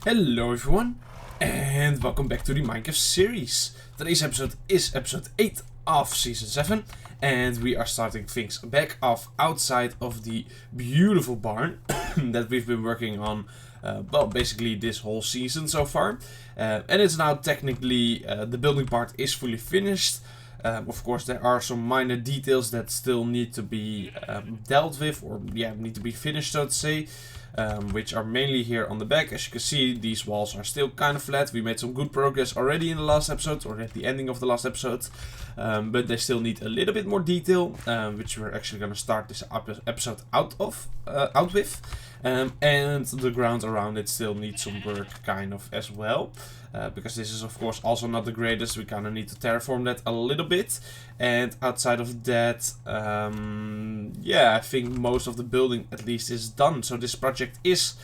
Hello everyone, and welcome back to the Minecraft series. Today's episode is episode 8 of season 7, and we are starting things back off outside of the beautiful barn that we've been working on, well, basically this whole season so far. And it's now technically, the building part is fully finished. Of course, there are some minor details that still need to be dealt with, or need to be finished, so to say. Which are mainly here on the back. As you can see, these walls are still kind of flat. We made some good progress already in the last episode, or at the ending of the last episode, but they still need a little bit more detail, which we're actually going to start this episode out with. And the ground around it still needs some work kind of as well. Because this is of course also not the greatest. We kind of need to terraform that a little bit. And outside of that, I think most of the building at least is done. So this project is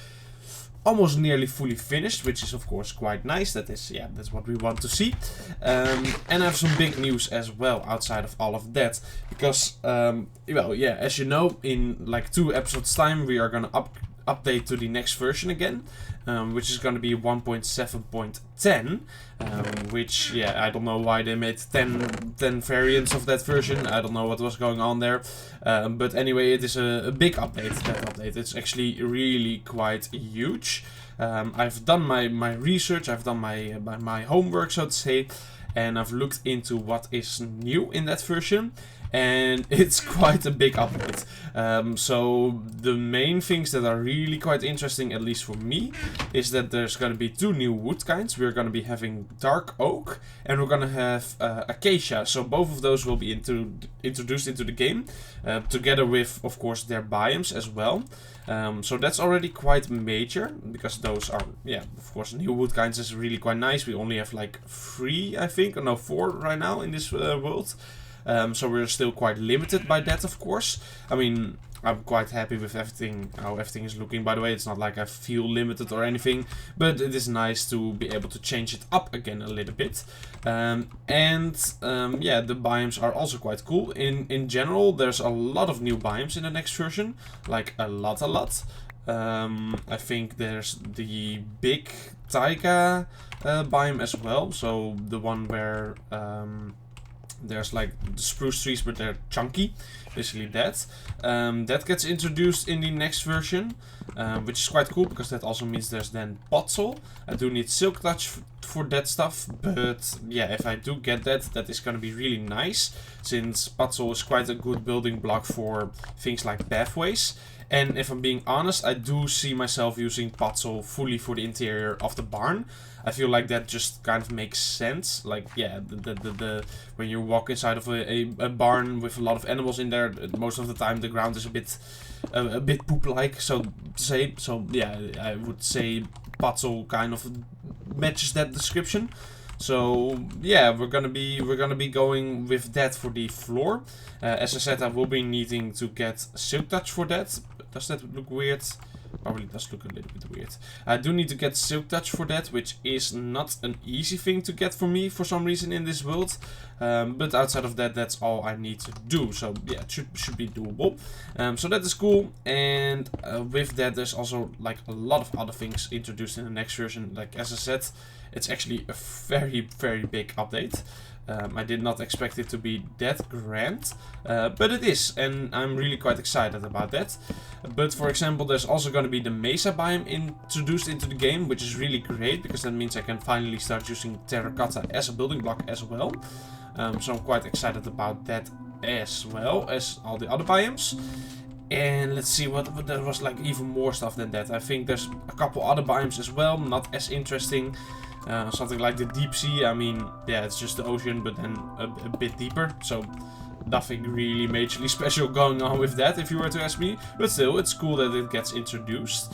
almost nearly fully finished, which is of course quite nice. That's what we want to see. And I have some big news as well outside of all of that. Because, as you know, in like 2 episodes time we are gonna update to the next version again, which is going to be 1.7.10, which, I don't know why they made 10 variants of that version. I don't know what was going on there, but anyway, it is a big update. That update, it's actually really quite huge. I've done my research, I've done my homework, so to say, and I've looked into what is new in that version. And it's quite a big update. So the main things that are really quite interesting, at least for me, is that there's going to be 2 new wood kinds. We're going to be having dark oak, and we're going to have acacia. So both of those will be introduced into the game, together with, of course, their biomes as well. So that's already quite major, because those are, of course, new wood kinds is really quite nice. We only have like 3, I think, or no, 4 right now in this world. So we're still quite limited by that, of course. I mean, I'm quite happy with how everything is looking. By the way, it's not like I feel limited or anything, but it is nice to be able to change it up again a little bit. The biomes are also quite cool. In general, there's a lot of new biomes in the next version, like a lot. I think there's the big taiga biome as well, so the one where there's like the spruce trees, but they're chunky, basically that. That gets introduced in the next version, which is quite cool, because that also means there's then potsol. I do need silk touch for that stuff, but if I do get that, that is going to be really nice, since potsol is quite a good building block for things like pathways. And if I'm being honest, I do see myself using potsol fully for the interior of the barn. I feel like that just kind of makes sense. Like, when you walk inside of a barn with a lot of animals in there, most of the time the ground is a bit poop-like, so to say. So I would say potsol kind of matches that description. So we're gonna be going with that for the floor. As I said, I will be needing to get silk touch for that. Does that look weird? Probably does look a little bit weird. I do need to get silk touch for that, which is not an easy thing to get for me for some reason in this world. But outside of that, that's all I need to do. So it should be doable. So that is cool. And with that, there's also like a lot of other things introduced in the next version. Like, as I said, it's actually a very, very big update. I did not expect it to be that grand, but it is, and I'm really quite excited about that. But for example, there's also going to be the mesa biome introduced into the game, which is really great, because that means I can finally start using terracotta as a building block as well. So I'm quite excited about that, as well as all the other biomes. And let's see what there was, like even more stuff than that. I think there's a couple other biomes as well, not as interesting. Something like the deep sea. I mean, it's just the ocean, but then a bit deeper. So nothing really majorly special going on with that, if you were to ask me. But still, it's cool that it gets introduced.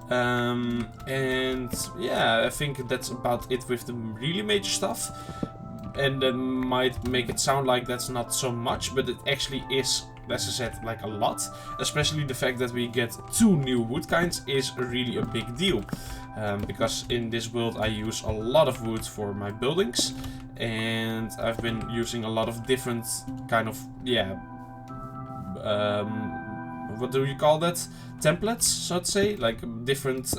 I think that's about it with the really major stuff. And that might make it sound like that's not so much, but it actually is, as I said, like a lot. Especially the fact that we get 2 new wood kinds is really a big deal. Because in this world I use a lot of wood for my buildings, and I've been using a lot of different kind of what do you call that? Templates, so to say, like different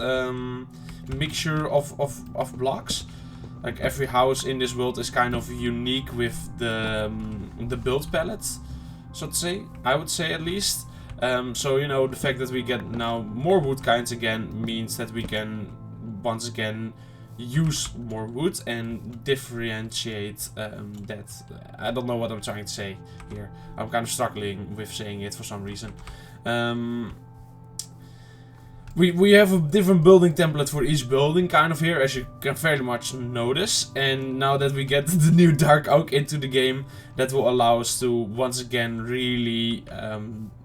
mixture of blocks. Like every house in this world is kind of unique with the build palette, so to say, I would say at least. So you know, the fact that we get now more wood kinds again means that we can once again use more wood and differentiate that. I don't know what I'm trying to say here. I'm kind of struggling with saying it for some reason. We have a different building template for each building kind of here, as you can very much notice. And now that we get the new dark oak into the game, that will allow us to once again really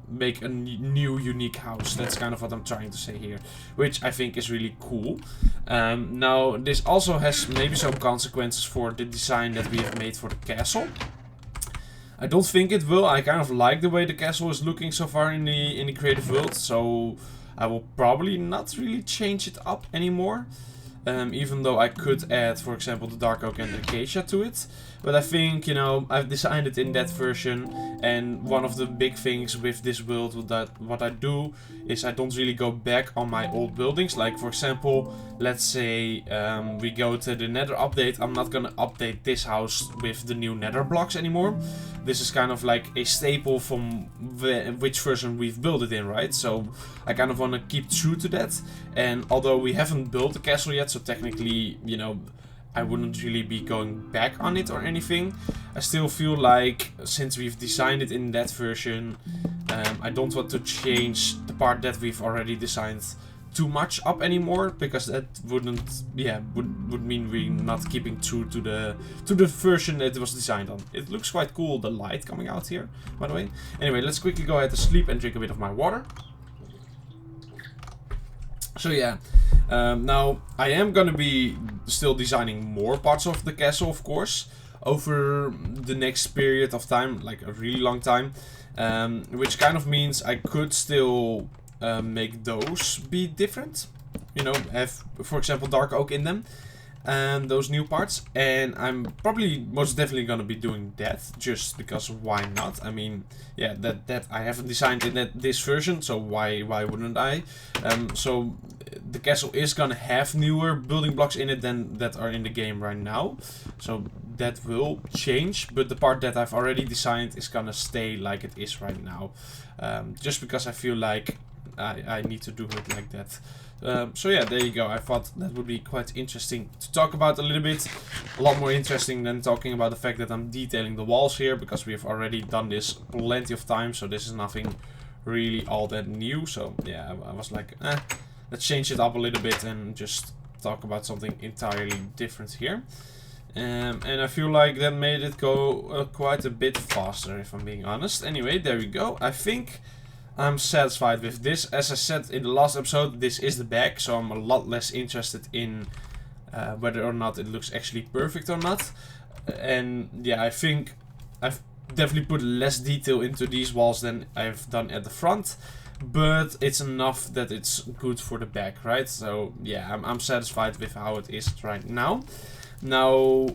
make a new unique house. That's kind of what I'm trying to say here, which I think is really cool. Now this also has maybe some consequences for the design that we have made for the castle. I don't think it will. I kind of like the way the castle is looking so far in the creative world, so I will probably not really change it up anymore. Even though I could add, for example, the dark oak and the acacia to it. But I think, you know, I've designed it in that version. And one of the big things with this build, that what I do is I don't really go back on my old buildings. Like, for example, let's say we go to the nether update. I'm not gonna update this house with the new nether blocks anymore. This is kind of like a staple from which version we've built it in, right? So I kind of want to keep true to that. And although we haven't built the castle yet, so technically, you know, I wouldn't really be going back on it or anything. I still feel like, since we've designed it in that version, I don't want to change the part that we've already designed too much up anymore, because that wouldn't, yeah, would mean we're not keeping true to the version that it was designed on. It looks quite cool, the light coming out here, by the way. Anyway, let's quickly go ahead to sleep and drink a bit of my water. So yeah, now I am gonna be still designing more parts of the castle, of course, over the next period of time, like a really long time, which kind of means I could still make those be different, you know, have, for example, dark oak in them, and those new parts. And I'm probably most definitely gonna be doing that, just because why not? I mean, yeah, that I haven't designed in this version, so why wouldn't I? So the castle is gonna have newer building blocks in it than that are in the game right now, so that will change. But the part that I've already designed is gonna stay like it is right now, just because I feel like I need to do it like that. So yeah, there you go. I thought that would be quite interesting to talk about a little bit. A lot more interesting than talking about the fact that I'm detailing the walls here, because we have already done this plenty of times, so this is nothing really all that new. So yeah, I was like, let's change it up a little bit and just talk about something entirely different here. And I feel like that made it go quite a bit faster, if I'm being honest. Anyway, there we go. I think I'm satisfied with this. As I said in the last episode, this is the back, so I'm a lot less interested in whether or not it looks actually perfect or not. And yeah, I think I've definitely put less detail into these walls than I've done at the front, but it's enough that it's good for the back, right? So yeah, I'm satisfied with how it is right now. Now,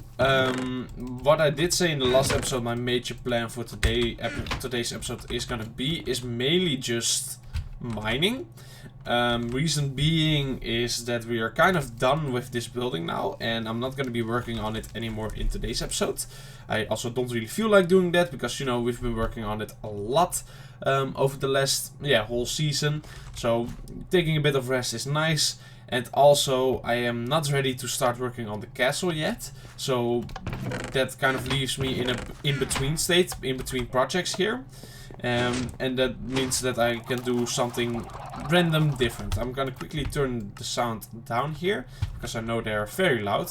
what I did say in the last episode, my major plan for today's episode is mainly just mining. Reason being is that we are kind of done with this building now, and I'm not going to be working on it anymore in today's episode. I also don't really feel like doing that, because, you know, we've been working on it a lot over the last whole season. So taking a bit of rest is nice. And also, I am not ready to start working on the castle yet, so that kind of leaves me in a in-between state, in between projects here. And that means that I can do something random different. I'm gonna quickly turn the sound down here, because I know they are very loud.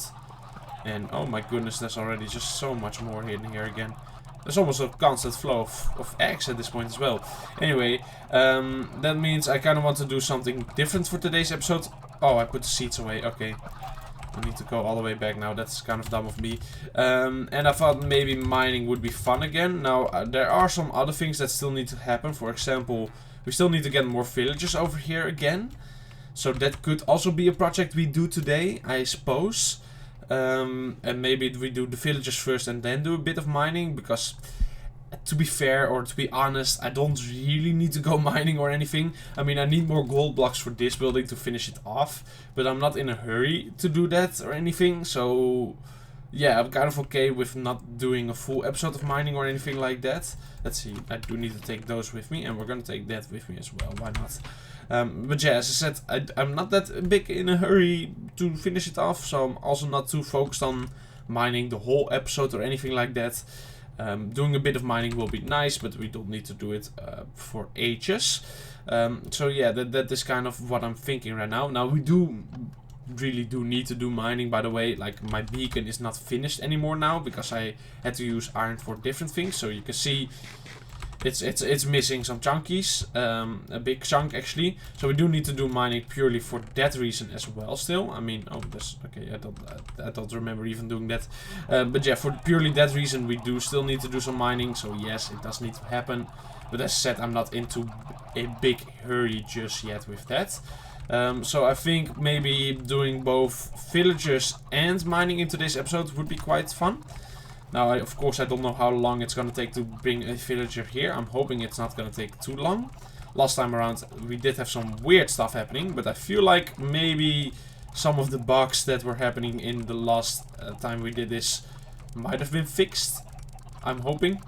And oh my goodness, there's already just so much more in here again. There's almost a constant flow of eggs at this point as well. Anyway, that means I kind of want to do something different for today's episode. Oh, I put the seeds away. Okay. I need to go all the way back now. That's kind of dumb of me. And I thought maybe mining would be fun again. Now, there are some other things that still need to happen. For example, we still need to get more villagers over here again. So that could also be a project we do today, I suppose. And maybe we do the villagers first and then do a bit of mining, because to be fair, or to be honest, I don't really need to go mining or anything. I mean, I need more gold blocks for this building to finish it off, but I'm not in a hurry to do that or anything, so yeah, I'm kind of okay with not doing a full episode of mining or anything like that. Let's see, I do need to take those with me, and we're gonna take that with me as well, why not? But yeah, as I said, I'm not that big in a hurry to finish it off, so I'm also not too focused on mining the whole episode or anything like that. Doing a bit of mining will be nice, but we don't need to do it for ages. So yeah, that is kind of what I'm thinking right now. Now we really do need to do mining, by the way. Like, my beacon is not finished anymore now because I had to use iron for different things. So you can see it's missing some chunkies, a big chunk actually. So we do need to do mining purely for that reason as well still. I mean, oh, that's okay, I don't remember even doing that. But yeah, for purely that reason we do still need to do some mining. So yes, it does need to happen. But as I said, I'm not into a big hurry just yet with that. So I think maybe doing both villagers and mining into this episode would be quite fun. Now, of course, I don't know how long it's gonna take to bring a villager here. I'm hoping it's not gonna take too long. Last time around, we did have some weird stuff happening, but I feel like maybe some of the bugs that were happening in the last time we did this might have been fixed. I'm hoping.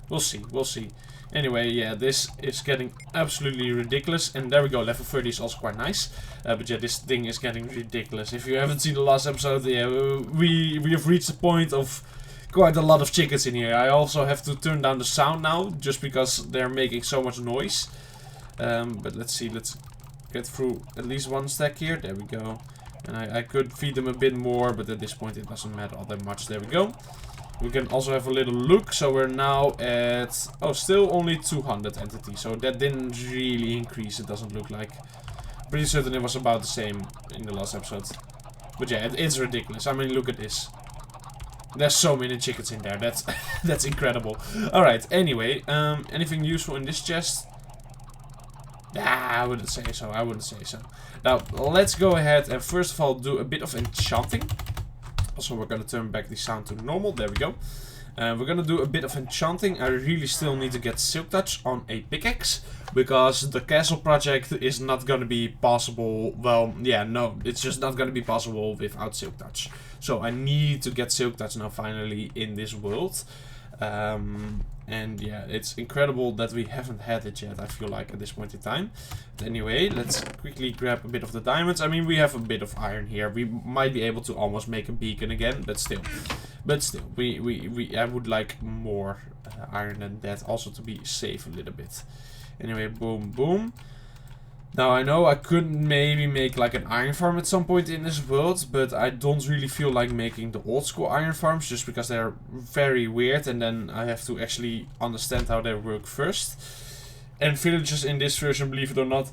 We'll see, we'll see. Anyway, yeah, this is getting absolutely ridiculous. And there we go, level 30 is also quite nice. But yeah, this thing is getting ridiculous. If you haven't seen the last episode, yeah, we have reached the point of quite a lot of chickens in here. I also have to turn down the sound now, just because they're making so much noise. But let's see, let's get through at least one stack here. There we go. And I could feed them a bit more, but at this point it doesn't matter all that much. There we go. We can also have a little look. So we're now at, oh, still only 200 entities. So that didn't really increase, it doesn't look like. Pretty certain it was about the same in the last episode. But yeah, it's ridiculous. I mean, look at this. There's so many chickens in there. That's that's incredible. Alright, anyway, anything useful in this chest? I wouldn't say so. I wouldn't say so. Now, let's go ahead and first of all do a bit of enchanting. Also, we're gonna turn back the sound to normal. There we go. We're gonna do a bit of enchanting. I really still need to get Silk Touch on a pickaxe, because the castle project is not gonna be possible. Well, yeah, no, it's just not gonna be possible without Silk Touch. So I need to get Silk Touch now finally in this world. And yeah, it's incredible that we haven't had it yet, I feel like, at this point in time. But anyway, let's quickly grab a bit of the diamonds. I mean, we have a bit of iron here. We might be able to almost make a beacon again, but still. I would like more iron than that, also to be safe a little bit. Anyway, boom, boom. Now, I know I could maybe make like an iron farm at some point in this world, but I don't really feel like making the old school iron farms, just because they're very weird, and then I have to actually understand how they work first. And villages in this version, believe it or not,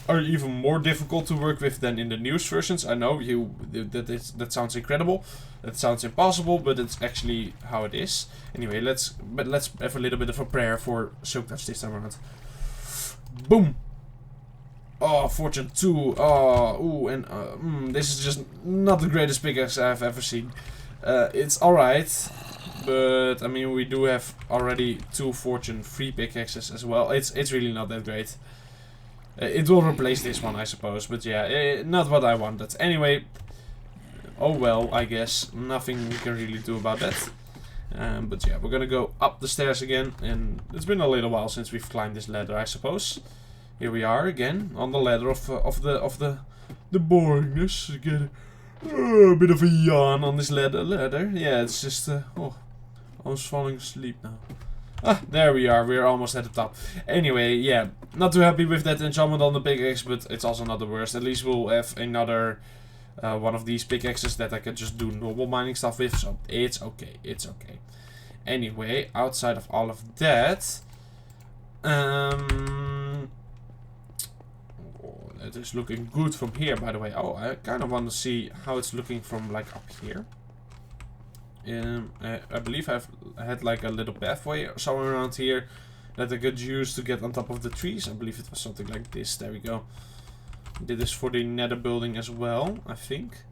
are even more difficult to work with than in the newest versions. I know that sounds incredible, that sounds impossible, but it's actually how it is. Anyway, let's have a little bit of a prayer for Silk Touch this time around. Boom! Oh, Fortune 2. Oh, ooh, and this is just not the greatest pickaxe I've ever seen. It's alright, but I mean, we do have already 2 Fortune 3 pickaxes as well. It's really not that great. It will replace this one, I suppose, but yeah, not what I wanted. Anyway, oh well, I guess. Nothing we can really do about that. But yeah, we're gonna go up the stairs again, and it's been a little while since we've climbed this ladder, I suppose. Here we are again on the ladder of the boringness. Get a bit of a yawn on this ladder. Yeah, it's just oh, I was falling asleep now. Ah, there we are. We're almost at the top. Anyway, yeah, not too happy with that enchantment on the pickaxe, but it's also not the worst. At least we'll have another one of these pickaxes that I can just do normal mining stuff with. So it's okay. It's okay. Anyway, outside of all of that, it is looking good from here, by the way. Oh, I kind of want to see how it's looking from, like, up here. I believe I had, like, a little pathway somewhere around here that I could use to get on top of the trees. I believe it was something like this. There we go. Did this for the nether building as well, I think.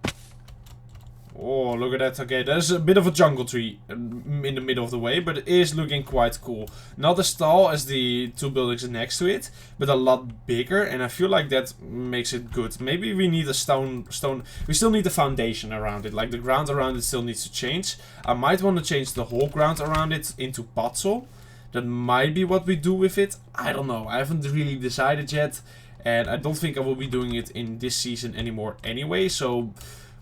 Oh, look at that. Okay, there's a bit of a jungle tree in the middle of the way, but it is looking quite cool. Not as tall as the 2 buildings next to it, but a lot bigger, and I feel like that makes it good. Maybe we need a stone. We still need a foundation around it, like the ground around it still needs to change. I might want to change the whole ground around it into puzzle. That might be what we do with it. I don't know. I haven't really decided yet, and I don't think I will be doing it in this season anymore anyway, so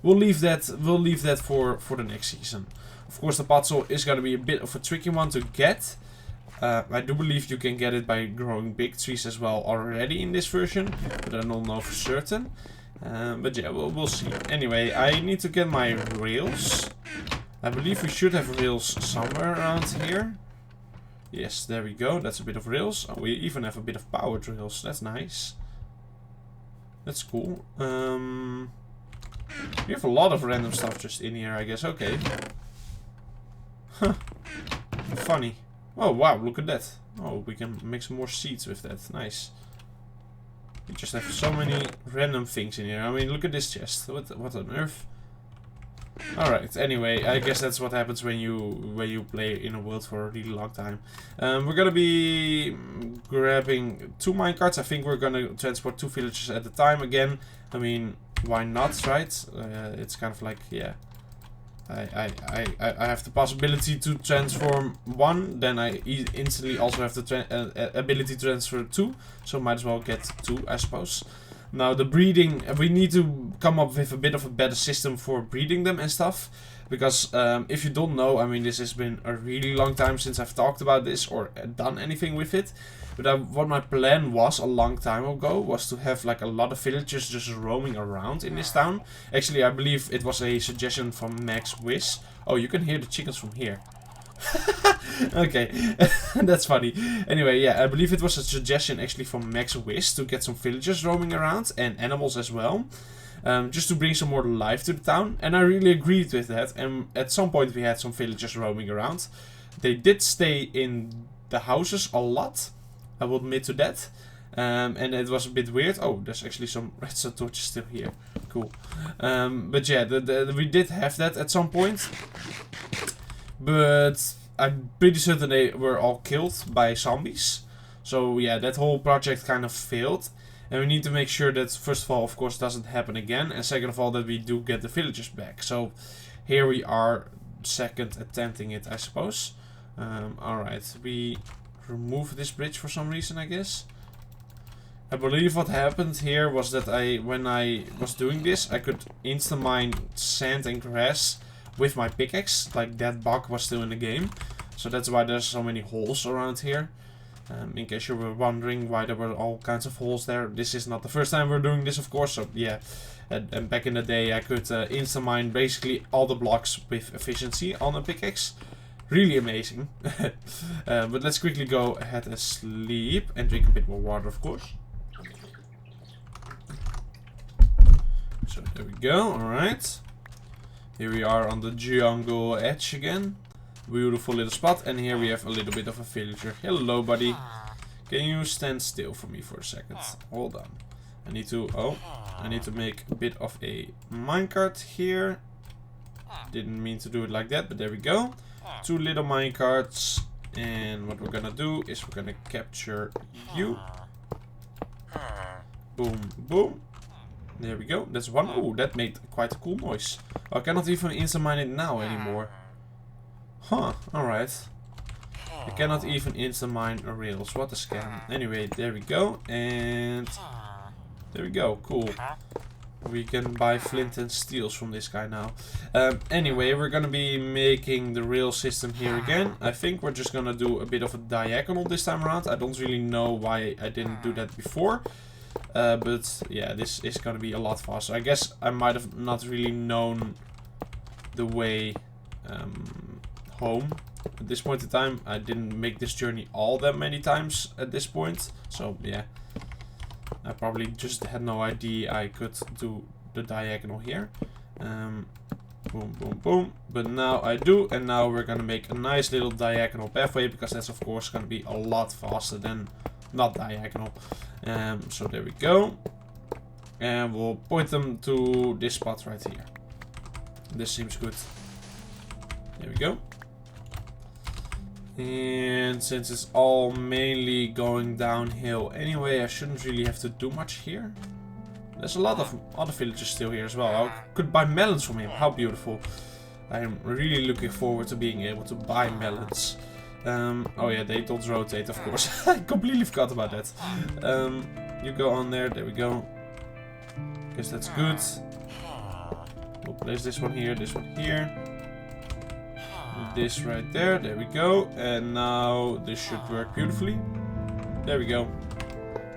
we'll leave that for the next season. Of course, the puzzle is going to be a bit of a tricky one to get. I do believe you can get it by growing big trees as well already in this version, but I don't know for certain. But yeah, we'll see. Anyway, I need to get my rails. I believe we should have rails somewhere around here. Yes, there we go. That's a bit of rails. Oh, we even have a bit of powered rails. That's nice. That's cool. We have a lot of random stuff just in here, I guess. Okay. Huh. Funny. Oh, wow, look at that. Oh, we can make some more seeds with that. Nice. We just have so many random things in here. I mean, look at this chest. What on earth? Alright, anyway, I guess that's what happens when you play in a world for a really long time. We're gonna be grabbing 2 minecarts. I think we're gonna transport 2 villagers at a time again. I mean, why not, right? It's kind of like, yeah. I have the possibility to transform 1, then I instantly also have the ability to transfer 2. So might as well get 2, I suppose. Now the breeding, we need to come up with a bit of a better system for breeding them and stuff. Because if you don't know, I mean, this has been a really long time since I've talked about this or done anything with it. But what my plan was a long time ago was to have like a lot of villagers just roaming around in this town. Actually, I believe it was a suggestion from Max Wish. Oh, you can hear the chickens from here. Okay, that's funny. Anyway, yeah, I believe it was a suggestion actually from Max Wish to get some villagers roaming around and animals as well. Just to bring some more life to the town. And I really agreed with that. And at some point we had some villagers roaming around. They did stay in the houses a lot. I will admit to that. And it was a bit weird. Oh, there's actually some redstone torches still here. Cool. But yeah, we did have that at some point. But I'm pretty certain they were all killed by zombies. So yeah, that whole project kind of failed. And we need to make sure that, first of all, of course, doesn't happen again. And second of all, that we do get the villagers back. So here we are, second attempting it, I suppose. Alright, we remove this bridge for some reason, I guess. I believe what happened here was that when I was doing this, I could insta-mine sand and grass with my pickaxe. Like, that bug was still in the game. So that's why there's so many holes around here. In case you were wondering why there were all kinds of holes there. This is not the first time we're doing this, of course. So yeah, and back in the day I could insta-mine basically all the blocks with efficiency on a pickaxe. Really amazing. But let's quickly go ahead and sleep and drink a bit more water, of course. So there we go, alright. Here we are on the jungle edge again. Beautiful little spot, and here we have a little bit of a villager. Hello, buddy. Can you stand still for me for a second? Hold on. I need to make a bit of a minecart here. Didn't mean to do it like that, but there we go. 2 little minecarts, and what we're gonna do is we're gonna capture you. Boom, boom. There we go. That's one. Oh, that made quite a cool noise. I cannot even insta-mine it now anymore. Huh, alright. I cannot even insta-mine a rails. What a scam. Anyway, there we go. And there we go. Cool. We can buy flint and steels from this guy now. Anyway, we're gonna be making the rail system here again. I think we're just gonna do a bit of a diagonal this time around. I don't really know why I didn't do that before. But yeah, this is gonna be a lot faster. I guess I might have not really known the way home at this point in time. I didn't make this journey all that many times at this point, so yeah, I probably just had no idea I could do the diagonal here. Boom, boom, boom. But now I do, and now we're gonna make a nice little diagonal pathway, because that's of course gonna be a lot faster than not diagonal. So there we go, and we'll point them to this spot right here. This seems good. There we go. And since it's all mainly going downhill anyway, I shouldn't really have to do much here. There's a lot of other villagers still here as well. I could buy melons from him. How beautiful. I'm really looking forward to being able to buy melons. Oh yeah, they don't rotate, of course. I completely forgot about that. You go on there. There we go. Guess that's good. We'll place this one here, this one here. This right there. There we go. And now this should work beautifully. There we go.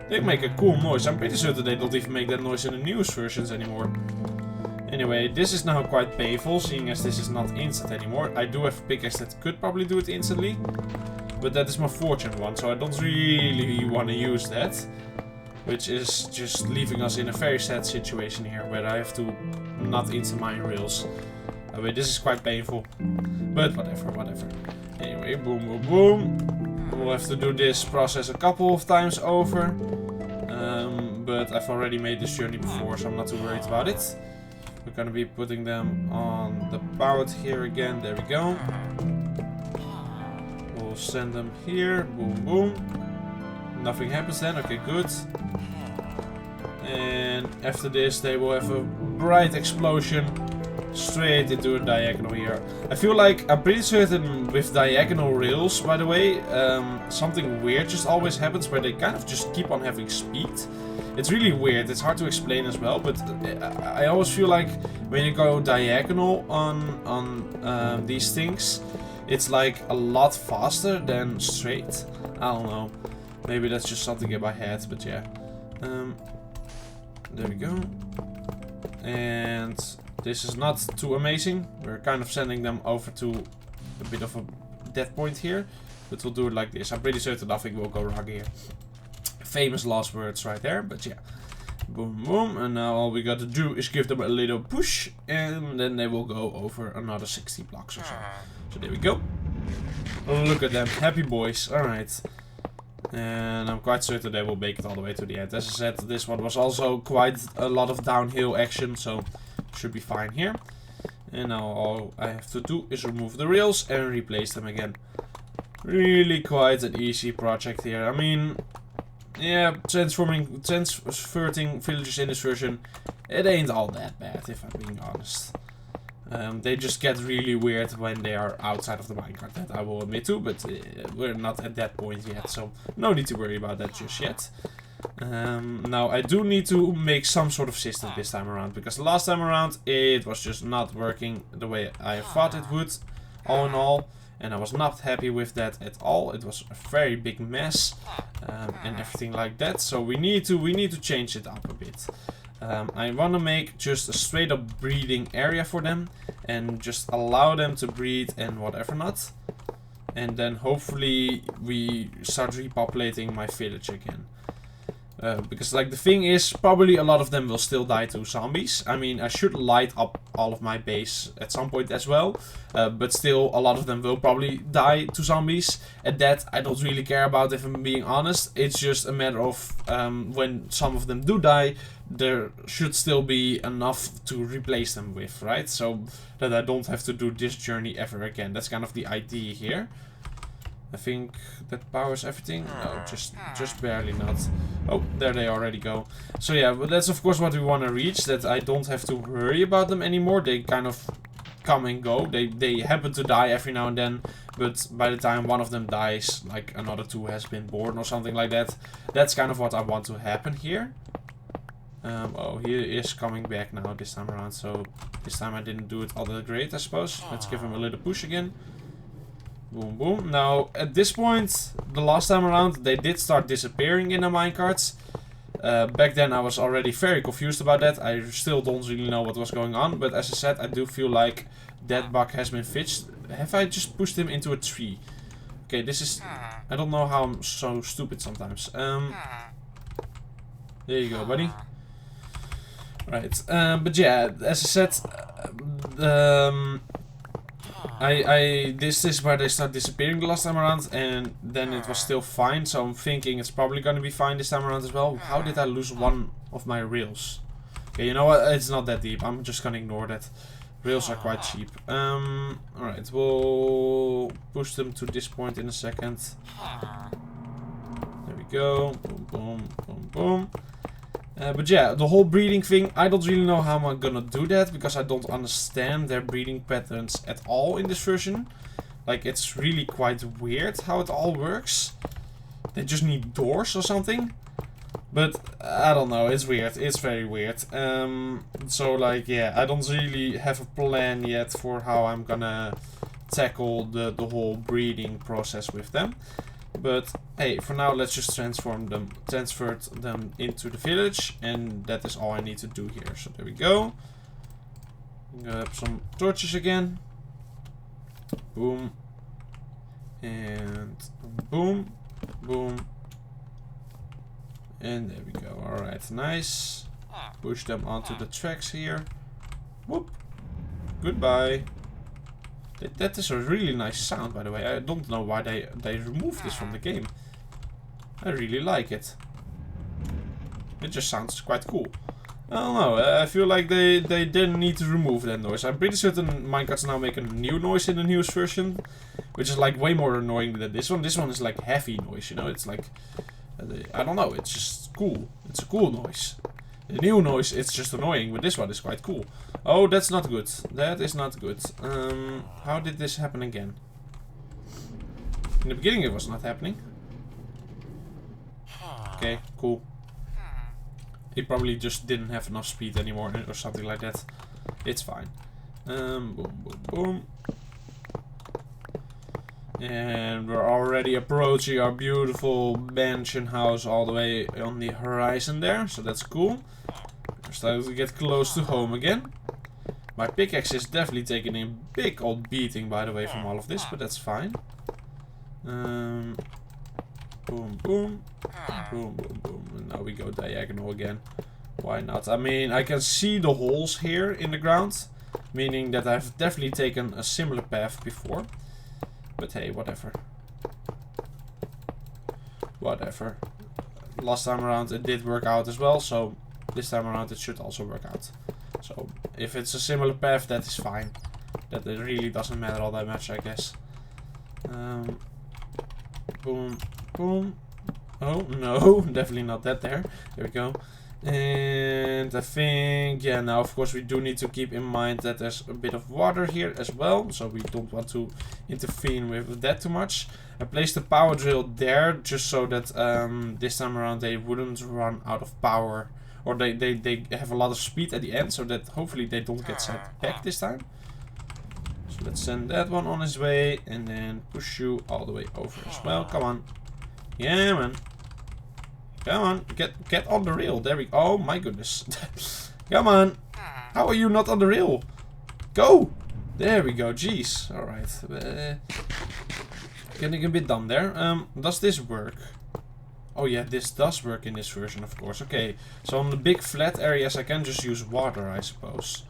They make a cool noise. I'm pretty certain they don't even make that noise in the newest versions anymore. Anyway, this is now quite painful, seeing as this is not instant anymore. I do have a pickaxe that could probably do it instantly, but that is my fortune one, so I don't really want to use that. Which is just leaving us in a very sad situation here, where I have to not instant mine rails. Wait, this is quite painful, but whatever. Anyway, boom, boom, boom. We'll have to do this process a couple of times over. But I've already made this journey before, so I'm not too worried about it. We're gonna be putting them on the boat here again. There we go. We'll send them here. Boom, boom. Nothing happens then. Okay, good. And after this, they will have a bright explosion straight into a diagonal here. I feel like I'm pretty certain with diagonal rails, by the way, something weird just always happens where they kind of just keep on having speed. It's really weird. It's hard to explain as well, but I always feel like when you go diagonal on these things, it's like a lot faster than straight. I don't know. Maybe that's just something in my head, but yeah. There we go. And this is not too amazing. We're kind of sending them over to a bit of a dead point here, but we'll do it like this. I'm pretty certain nothing will go wrong here. Famous last words right there, but yeah. Boom, boom, and now all we got to do is give them a little push, and then they will go over another 60 blocks or so. So there we go. Look at them, happy boys. Alright. And I'm quite certain they will make it all the way to the end. As I said, this one was also quite a lot of downhill action, so should be fine here. And now all I have to do is remove the rails and replace them again. Really quite an easy project here. I mean, yeah, transferring villagers in this version, it ain't all that bad, if I'm being honest. They just get really weird when they are outside of the minecart, that I will admit to, but we're not at that point yet, so no need to worry about that just yet. Now I do need to make some sort of system this time around, because the last time around it was just not working the way I thought it would, all in all. And I was not happy with that at all. It was a very big mess and everything like that. So we need to change it up a bit. I want to make just a straight up breeding area for them and just allow them to breed and whatever not. And then hopefully we start repopulating my village again. Because like the thing is, probably a lot of them will still die to zombies. I mean, I should light up all of my base at some point as well. But still, a lot of them will probably die to zombies. And that I don't really care about, if I'm being honest. It's just a matter of when some of them do die, there should still be enough to replace them with, right? So that I don't have to do this journey ever again. That's kind of the idea here. I think that powers everything. No, just barely not. Oh, there they already go. So yeah, but that's of course what we want to reach. That I don't have to worry about them anymore. They kind of come and go. They happen to die every now and then. But by the time one of them dies, like another two has been born or something like that. That's kind of what I want to happen here. Oh, he is coming back now this time around. So this time I didn't do it all that great, I suppose. Let's give him a little push again. Boom, boom. Now, at this point, the last time around, they did start disappearing in the minecarts. Back then, I was already very confused about that. I still don't really know what was going on. But as I said, I do feel like that bug has been fixed. Have I just pushed him into a tree? Okay, this is... I don't know how I'm so stupid sometimes. There you go, buddy. Right. But yeah, as I said... This is where they start disappearing the last time around, and then it was still fine, so I'm thinking it's probably gonna be fine this time around as well. How did I lose one of my rails? Okay, you know what, it's not that deep, I'm just gonna ignore that. Rails are quite cheap. Alright, we'll push them to this point in a second. There we go. Boom, boom, boom, boom. But yeah, the whole breeding thing, I don't really know how I'm gonna do that, because I don't understand their breeding patterns at all in this version. Like, it's really quite weird how it all works. They just need doors or something. But, I don't know, it's weird. It's very weird. So, like, yeah, I don't really have a plan yet for how I'm gonna tackle the whole breeding process with them. But, hey, for now, let's just transfer them into the village. And that is all I need to do here. So, there we go. Grab some torches again. Boom. And boom. Boom. And there we go. Alright, nice. Push them onto the tracks here. Whoop. Goodbye. That is a really nice sound, by the way. I don't know why they removed this from the game. I really like it. It just sounds quite cool. I don't know. I feel like they didn't need to remove that noise. I'm pretty certain minecarts now make a new noise in the newest version, which is like way more annoying than this one. This one is like heavy noise, you know. It's like, I don't know. It's just cool. It's a cool noise. The new noise, it's just annoying, but this one is quite cool. Oh, that's not good. That is not good. How did this happen again? In the beginning it was not happening. Okay, cool. He probably just didn't have enough speed anymore or something like that. It's fine. Boom, boom, boom. And we're already approaching our beautiful mansion house all the way on the horizon there. So that's cool. We're starting to get close to home again. My pickaxe is definitely taking a big old beating, by the way, from all of this. But that's fine. Boom, boom. Boom, boom, boom. And now we go diagonal again. Why not? I mean, I can see the holes here in the ground. Meaning that I've definitely taken a similar path before. But hey, whatever. Whatever. Last time around it did work out as well, so this time around it should also work out. So if it's a similar path, that is fine. That it really doesn't matter all that much, I guess. Boom, boom. Oh, no, definitely not that there. There we go. And I think, yeah, now of course we do need to keep in mind that there's a bit of water here as well. So we don't want to intervene with that too much. I placed the power drill there just so that this time around they wouldn't run out of power. Or they have a lot of speed at the end, so that hopefully they don't get sent back this time. So let's send that one on his way and then push you all the way over as well. Come on. Yeah, man. Come on, get on the rail. There we go. Oh my goodness. Come on. How are you not on the rail? Go. There we go. Jeez. Alright. Getting a bit done there. Does this work? Oh yeah, this does work in this version, of course. Okay. So on the big flat areas I can just use water, I suppose.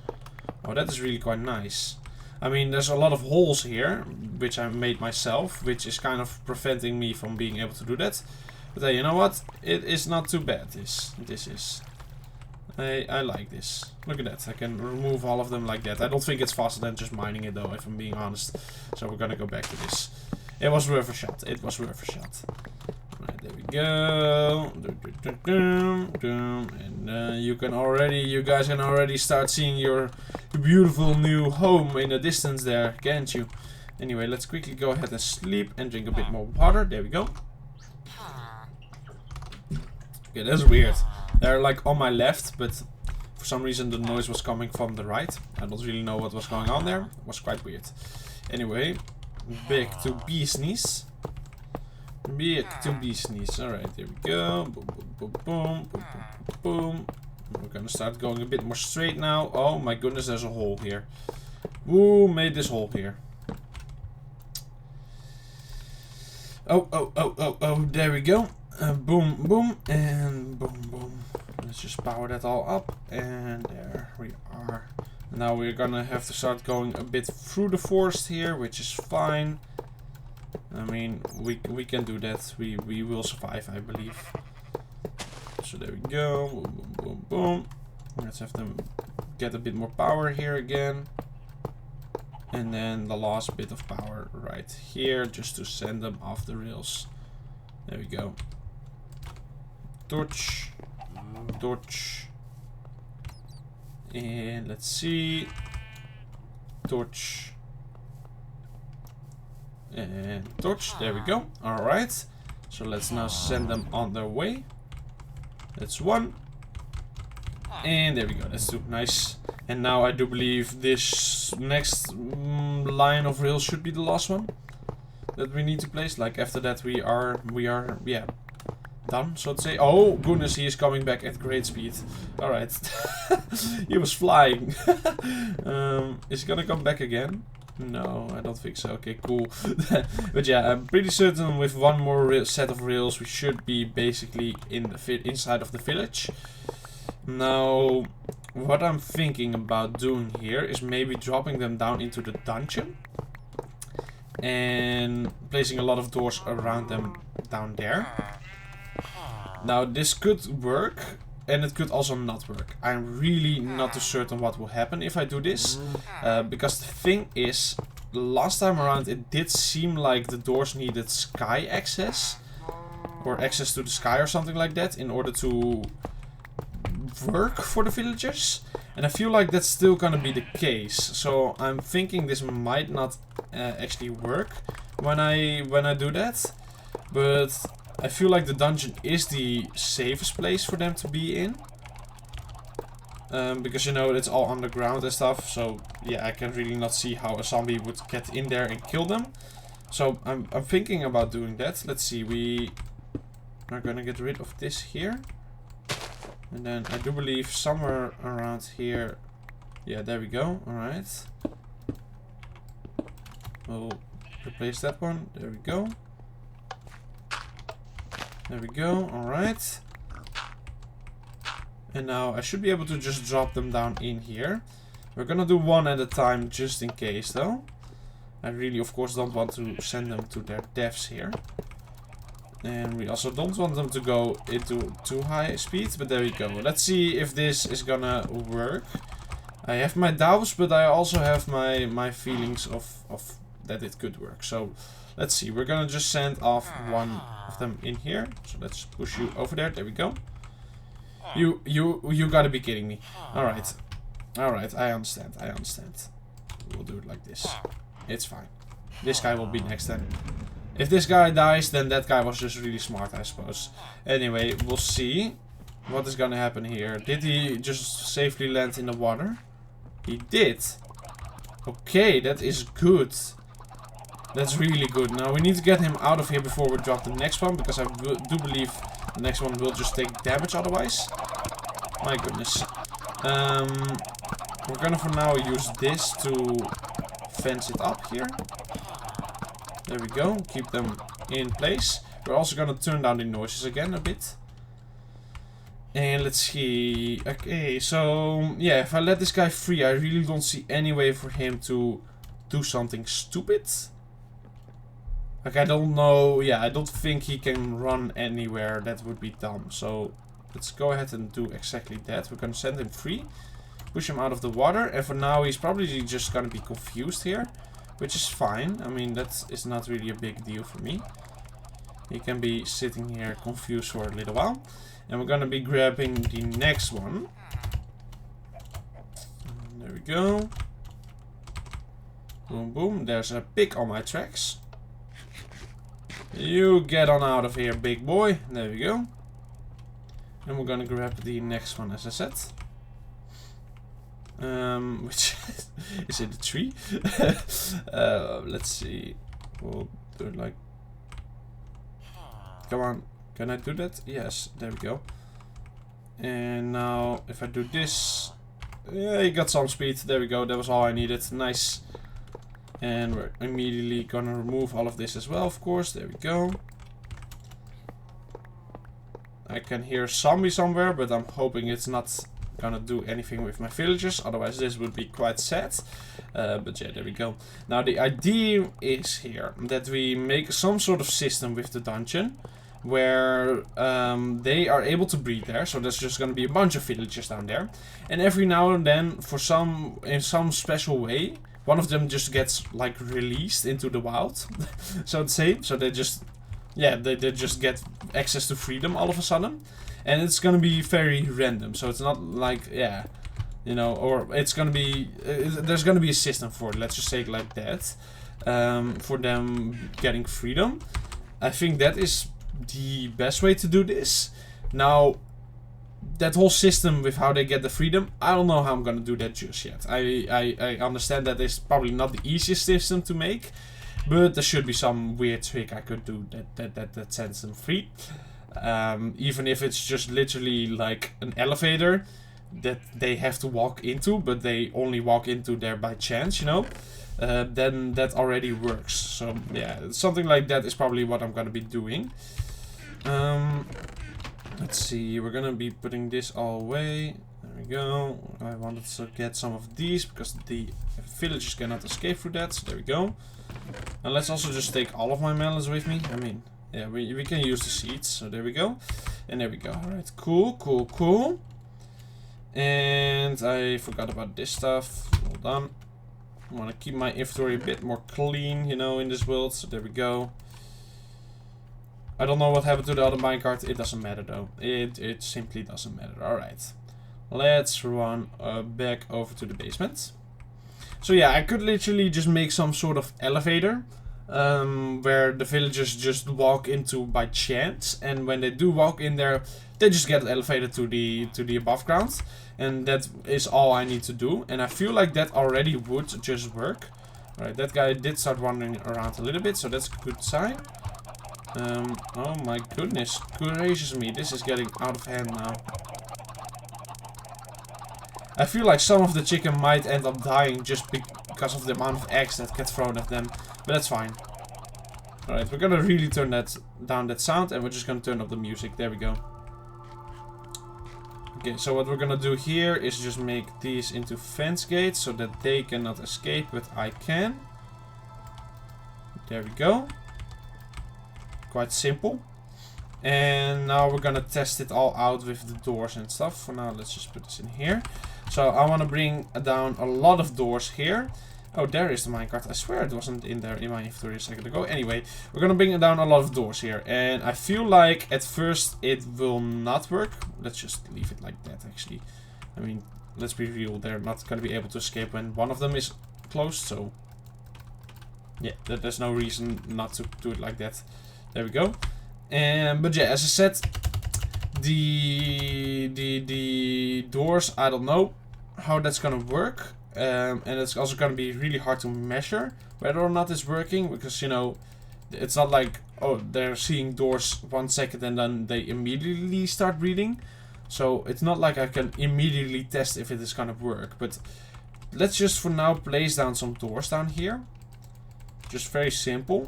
Oh, that is really quite nice. I mean, there's a lot of holes here, which I made myself, which is kind of preventing me from being able to do that. But hey, you know what? It is not too bad, this is. I like this. Look at that. I can remove all of them like that. I don't think it's faster than just mining it though, if I'm being honest. So we're gonna go back to this. It was worth a shot. It was worth a shot. Alright, there we go. And you guys can already start seeing your beautiful new home in the distance there, can't you? Anyway, let's quickly go ahead and sleep and drink a bit more water. There we go. Okay, that's weird. They're like on my left, but for some reason the noise was coming from the right. I don't really know what was going on there. It was quite weird. Anyway, back to business. Back to business. Alright, there we go. Boom, boom, boom, boom, boom, boom, boom. We're gonna start going a bit more straight now. Oh my goodness, there's a hole here. Who made this hole here? Oh, there we go. Boom, boom, and boom, boom. Let's just power that all up, and there we are. Now we're gonna have to start going a bit through the forest here, which is fine. I mean, we can do that. We will survive, I believe. So there we go. Boom, boom, boom, boom. Let's have them get a bit more power here again. And then the last bit of power right here, just to send them off the rails. There we go. Torch. Torch. And let's see. Torch. And torch. There we go. Alright. So let's now send them on their way. That's one. And there we go. That's two. Nice. And now I do believe this next line of rails should be the last one that we need to place. Like after that we are yeah, done, so to say. Oh goodness, he is coming back at great speed. Alright. He was flying. Is he gonna come back again? No, I don't think so. Okay, cool. But yeah, I'm pretty certain with one more set of rails we should be basically in the inside of the village. Now, what I'm thinking about doing here is maybe dropping them down into the dungeon and placing a lot of doors around them down there. Now, this could work and it could also not work. I'm really not too certain what will happen if I do this, because the thing is, last time around it did seem like the doors needed sky access or access to the sky or something like that in order to work for the villagers, and I feel like that's still gonna be the case. So I'm thinking this might not actually work when I do that, but I feel like the dungeon is the safest place for them to be in, because you know it's all underground and stuff. So yeah, I can really not see how a zombie would get in there and kill them. So I'm thinking about doing that. Let's see, we are gonna get rid of this here. And then I do believe somewhere around here. Yeah, there we go. Alright. We'll replace that one. There we go. There we go. Alright. And now I should be able to just drop them down in here. We're gonna do one at a time just in case though. I really of course don't want to send them to their deaths here. And we also don't want them to go into too high speed, but there we go. Let's see if this is gonna work. I have my doubts, but I also have my feelings of that it could work. So let's see. We're gonna just send off one of them in here. So let's push you over there. There we go. You gotta be kidding me. Alright. Alright, I understand. I understand. We'll do it like this. It's fine. This guy will be next then. If this guy dies, then that guy was just really smart, I suppose. Anyway, we'll see what is gonna happen here. Did he just safely land in the water? He did. Okay, that is good. That's really good. Now we need to get him out of here before we drop the next one, because I do believe the next one will just take damage otherwise. My goodness. We're gonna for now use this to fence it up here. There we go. Keep them in place. We're also gonna turn down the noises again a bit. And let's see. Okay, so yeah, if I let this guy free, I really don't see any way for him to do something stupid. Like, I don't know. Yeah, I don't think he can run anywhere. That would be dumb. So let's go ahead and do exactly that. We're gonna send him free, push him out of the water, and for now he's probably just gonna be confused here. Which is fine. I mean, that is not really a big deal for me. He can be sitting here confused for a little while. And we're gonna be grabbing the next one. And there we go. Boom, boom. There's a pig on my tracks. You get on out of here, big boy. There we go. And we're gonna grab the next one, as I said. Which is it a tree? Let's see. We'll do it like. Come on, can I do that? Yes, there we go. And now, if I do this, yeah, he got some speed. There we go. That was all I needed. Nice. And we're immediately gonna remove all of this as well, of course. There we go. I can hear a zombie somewhere, but I'm hoping it's not gonna do anything with my villagers, otherwise this would be quite sad. But yeah, there we go. Now the idea is here that we make some sort of system with the dungeon where they are able to breed there. So there's just gonna be a bunch of villagers down there, and every now and then, in some special way, one of them just gets like released into the wild, so to say. So they just, yeah, they just get access to freedom all of a sudden, and it's gonna be very random. So it's not like, yeah, you know, or it's gonna be there's gonna be a system for it. Let's just say it like that, for them getting freedom. I think that is the best way to do this. Now, that whole system with how they get the freedom, I don't know how I'm gonna do that just yet. I understand that it's probably not the easiest system to make, but there should be some weird trick I could do that sets them free. Even if it's just literally like an elevator that they have to walk into, but they only walk into there by chance, you know, then that already works. So yeah, something like that is probably what I'm gonna be doing. Let's see, we're gonna be putting this all away. There we go. I wanted to get some of these because the villagers cannot escape through that. So there we go. And let's also just take all of my melons with me. I mean, yeah, we can use the seeds. So there we go. And there we go. Alright, cool, cool, cool. And I forgot about this stuff. Hold on. I want to keep my inventory a bit more clean, you know, in this world. So there we go. I don't know what happened to the other minecart. It doesn't matter though. It simply doesn't matter. Alright. Let's run back over to the basement. So yeah, I could literally just make some sort of elevator. Where the villagers just walk into by chance. And when they do walk in there, they just get elevated to the above ground. And that is all I need to do. And I feel like that already would just work. Alright, that guy did start wandering around a little bit. So that's a good sign. Oh my goodness gracious me, this is getting out of hand now. I feel like some of the chicken might end up dying just because of the amount of eggs that get thrown at them, but that's fine. Alright, we're gonna really turn down that sound, and we're just gonna turn up the music. There we go. Okay, so what we're gonna do here is just make these into fence gates so that they cannot escape, but I can. There we go. Quite simple. And now we're gonna test it all out with the doors and stuff. For now, let's just put this in here. So I want to bring down a lot of doors here. Oh, there is the minecart. I swear it wasn't in there in my inventory a second ago. Anyway, we're gonna bring down a lot of doors here. And I feel like at first it will not work. Let's just leave it like that, actually. I mean, let's be real. They're not gonna be able to escape when one of them is closed. So yeah, there's no reason not to do it like that. There we go. But yeah, as I said, the doors, I don't know how that's gonna work. And it's also gonna be really hard to measure whether or not it's working, because, you know, it's not like, oh, they're seeing doors 1 second and then they immediately start reading. So it's not like I can immediately test if it is gonna work. But let's just for now place down some doors down here. Just very simple.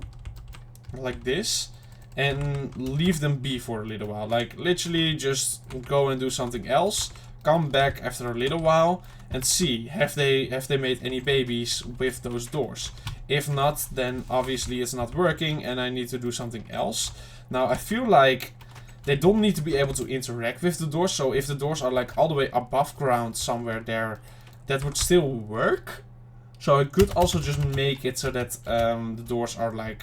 Like this. And leave them be for a little while. Like, literally just go and do something else. Come back after a little while and see, have they made any babies with those doors? If not, then obviously it's not working and I need to do something else. Now, I feel like they don't need to be able to interact with the doors. So if the doors are like all the way above ground somewhere there, that would still work. So I could also just make it so that the doors are like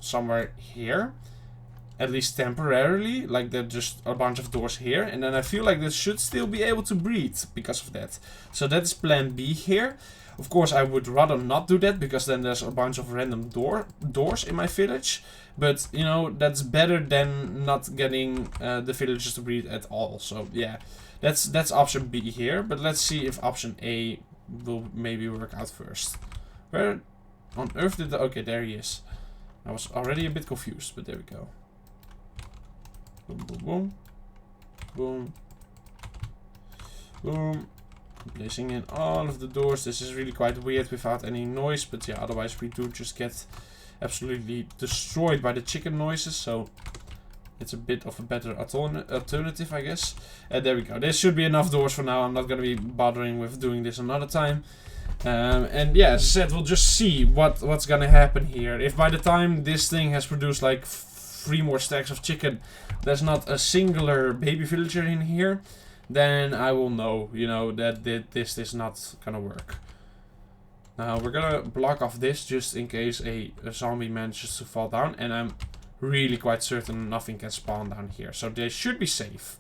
somewhere here, at least temporarily, like they're just a bunch of doors here, and then I feel like this should still be able to breathe because of that. So that's plan B here. Of course, I would rather not do that, because then there's a bunch of random doors in my village, but you know, that's better than not getting the villagers to breathe at all. So yeah, that's option B here, but let's see if option A will maybe work out first. Where on earth did the... Okay, there he is. I was already a bit confused, but there we go. Boom, boom, boom. Boom. Boom. Placing in all of the doors. This is really quite weird without any noise, but yeah, otherwise we do just get absolutely destroyed by the chicken noises, so it's a bit of a better alternative, I guess. There we go. This should be enough doors for now. I'm not going to be bothering with doing this another time. And yeah, as I said, we'll just see what's gonna happen here. If by the time this thing has produced like 3 more stacks of chicken, there's not a singular baby villager in here, then I will know, you know, that this is not gonna work. Now we're gonna block off this just in case a zombie manages to fall down. And I'm really quite certain nothing can spawn down here. So they should be safe.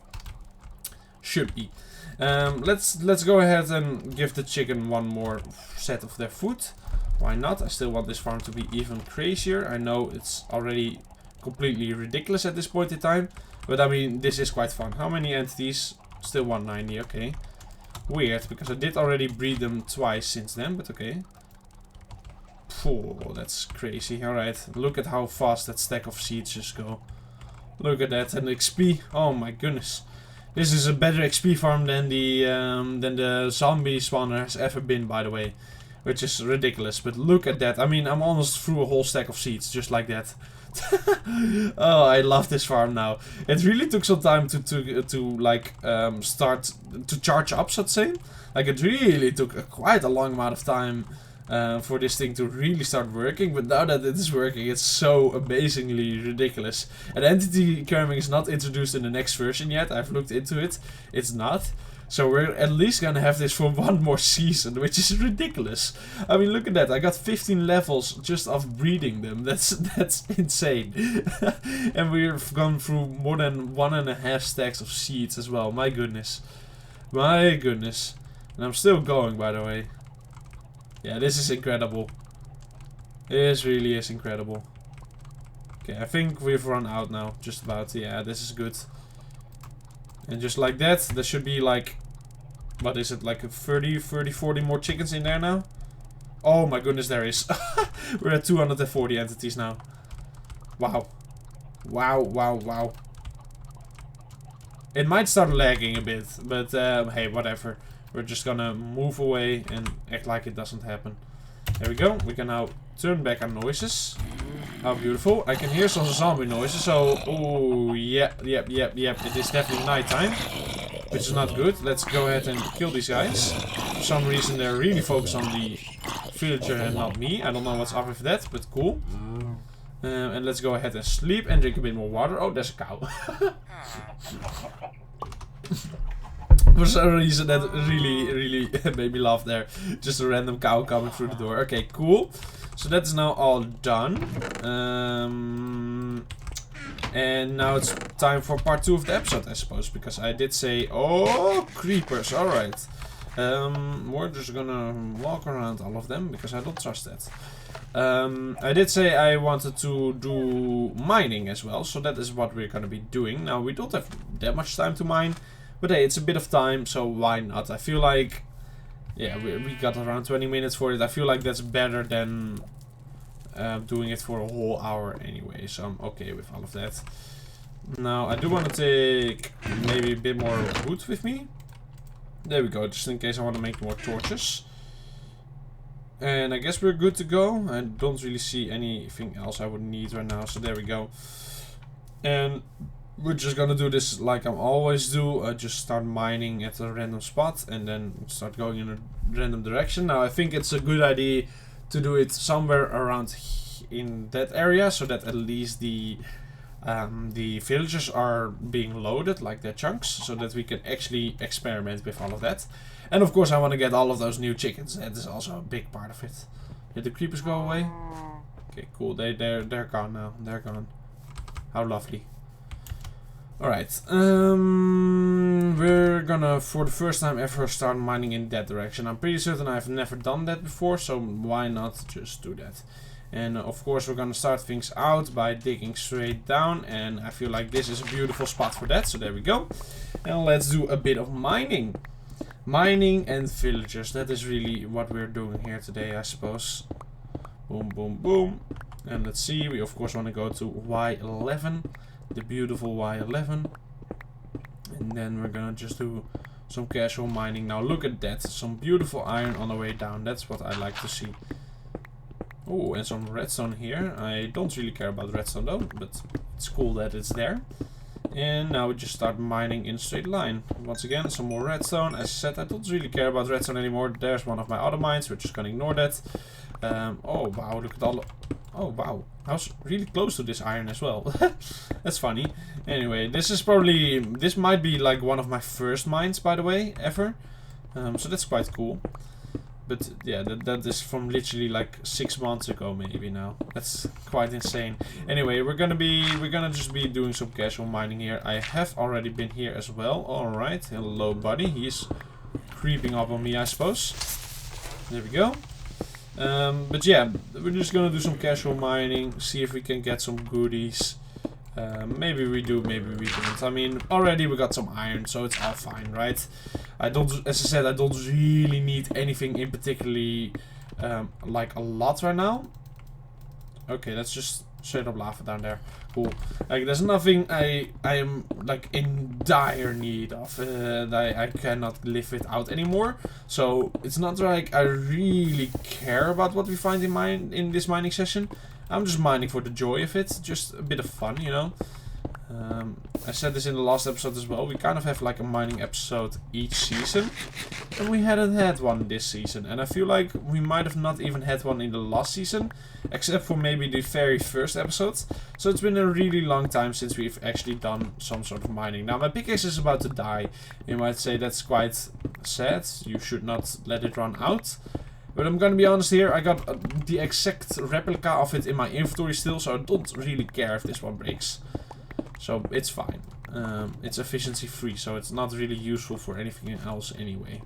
Should be. Let's go ahead and give the chicken one more set of their food. Why not? I still want this farm to be even crazier. I know it's already completely ridiculous at this point in time. But I mean, this is quite fun. How many entities? Still 190, okay. Weird, because I did already breed them twice since then, but okay. Oh, that's crazy. Alright, look at how fast that stack of seeds just go. Look at that, and XP. Oh my goodness. This is a better XP farm than the zombie spawner has ever been, by the way. Which is ridiculous, but look at that. I mean, I'm almost through a whole stack of seeds, just like that. Oh, I love this farm now. It really took some time to start to charge up, so to say. Like, it really took quite a long amount of time for this thing to really start working. But now that it is working, it's so amazingly ridiculous. And entity carving is not introduced in the next version yet. I've looked into it. It's not. So we're at least gonna have this for one more season, which is ridiculous. I mean, look at that. I got 15 levels just of breeding them. That's insane. And we've gone through more than 1.5 stacks of seeds as well. My goodness. My goodness. And I'm still going, by the way. Yeah, this is incredible. This really is incredible. Okay, I think we've run out now. Just about. Yeah, this is good. And just like that, there should be like, what is it, like 30, 40 more chickens in there now? Oh my goodness, there is. We're at 240 entities now. Wow. Wow, wow, wow. It might start lagging a bit, but hey, whatever. We're just gonna move away and act like it doesn't happen. There we go. We can now turn back our noises. How beautiful. I can hear some zombie noises, so... Oh, yep. It is definitely nighttime, which is not good. Let's go ahead and kill these guys. For some reason, they're really focused on the villager and not me. I don't know what's up with that, but cool. And let's go ahead and sleep and drink a bit more water. Oh, there's a cow. For some reason, that really made me laugh there. Just a random cow coming through the door. Okay, cool. So that's now all done. And now it's time for part 2 of the episode, I suppose. Because I did say... Oh, creepers. Alright. We're just gonna walk around all of them. Because I don't trust that. I did say I wanted to do mining as well. So that is what we're gonna be doing. Now, we don't have that much time to mine. But hey, it's a bit of time. So why not? I feel like... Yeah, we got around 20 minutes for it. I feel like that's better than doing it for a whole hour anyway. So I'm okay with all of that. Now, I do want to take maybe a bit more wood with me. There we go, just in case I want to make more torches. And I guess we're good to go. I don't really see anything else I would need right now. So there we go. And... we're just gonna do this like I always do. Just start mining at a random spot and then start going in a random direction. Now I think it's a good idea to do it somewhere around in that area, so that at least the villagers are being loaded, like their chunks, so that we can actually experiment with all of that. And of course I want to get all of those new chickens. That is also a big part of it. Did the creepers go away? Okay, cool. They're gone now. They're gone. How lovely. Alright, we're gonna, for the first time ever, start mining in that direction. I'm pretty certain I've never done that before, so why not just do that? And of course we're gonna start things out by digging straight down, and I feel like this is a beautiful spot for that, so there we go. And let's do a bit of mining. Mining and villagers, that is really what we're doing here today, I suppose. Boom, boom, boom. And let's see, we of course want to go to Y11. The beautiful Y11, and then we're gonna just do some casual mining. Now look at that, some beautiful iron on the way down. That's what I like to see. Oh, and some redstone here. I don't really care about redstone though, but it's cool that it's there. And now we just start mining in a straight line. Once again, some more redstone. As I said, I don't really care about redstone anymore. There's one of my other mines. We're just gonna ignore that. Oh wow, look at all. Oh wow, I was really close to this iron as well. That's funny. Anyway, this might be like one of my first mines, by the way, ever. So that's quite cool. But yeah, that is from literally like 6 months ago maybe now. That's quite insane. Anyway, we're gonna just be doing some casual mining here. I have already been here as well. Alright, hello buddy. He's creeping up on me, I suppose. There we go. But yeah, we're just gonna do some casual mining, see if we can get some goodies. Maybe we do, maybe we don't. I mean, already we got some iron, so it's all fine, right? As I said, I don't really need anything in particularly, like a lot right now. Okay, that's just straight up lava down there. Cool. Like, there's nothing I am like in dire need of that I cannot live without anymore. So it's not like I really care about what we find in this mining session. I'm just mining for the joy of it, just a bit of fun, you know. I said this in the last episode as well. We kind of have like a mining episode each season, and we hadn't had one this season. And I feel like we might have not even had one in the last season, except for maybe the very first episode. So it's been a really long time since we've actually done some sort of mining. Now my pickaxe is about to die. You might say that's quite sad. You should not let it run out. But I'm gonna be honest here, I got the exact replica of it in my inventory still, so I don't really care if this one breaks. So it's fine. It's efficiency free, so it's not really useful for anything else anyway.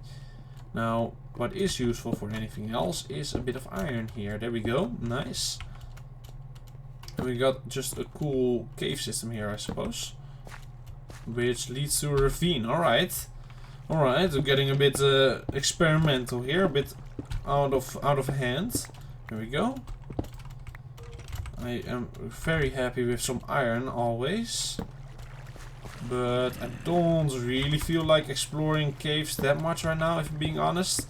Now, what is useful for anything else is a bit of iron here. There we go, nice. And we got just a cool cave system here, I suppose. Which leads to a ravine, alright. Alright, we're getting a bit experimental here, a bit out of hand. Here we go. I am very happy with some iron always, but I don't really feel like exploring caves that much right now, if I'm being honest.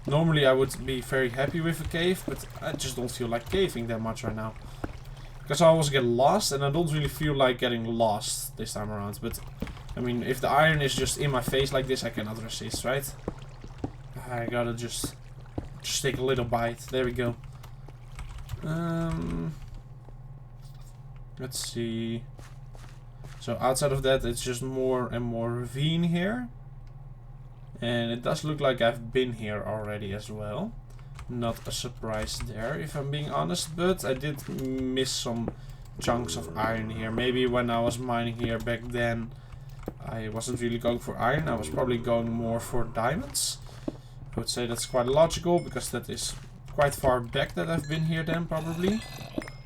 Normally I would be very happy with a cave, but I just don't feel like caving that much right now, because I always get lost, and I don't really feel like getting lost this time around. But I mean, if the iron is just in my face like this, I cannot resist, right? I gotta just take a little bite. There we go. Let's see. So outside of that, it's just more and more ravine here. And it does look like I've been here already as well. Not a surprise there, if I'm being honest. But I did miss some chunks of iron here. Maybe when I was mining here back then, I wasn't really going for iron. I was probably going more for diamonds. I would say that's quite logical, because that is quite far back that I've been here then, probably.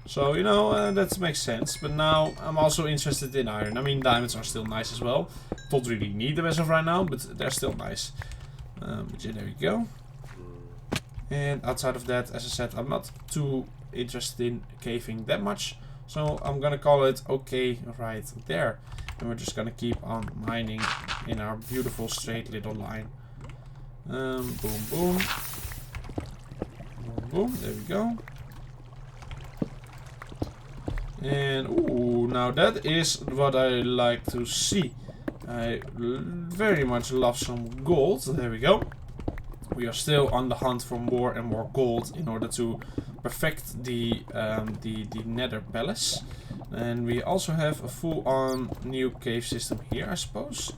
So, you know, that makes sense. But now I'm also interested in iron. I mean, diamonds are still nice as well. Don't really need them as of right now, but they're still nice. But yeah, there we go. And outside of that, as I said, I'm not too interested in caving that much. So I'm gonna call it okay right there. And we're just gonna keep on mining in our beautiful straight little line. Boom, boom. Boom, boom. There we go. And ooh, now that is what I like to see. I very much love some gold. There we go. We are still on the hunt for more and more gold in order to perfect the nether palace. And we also have a full-on new cave system here, I suppose.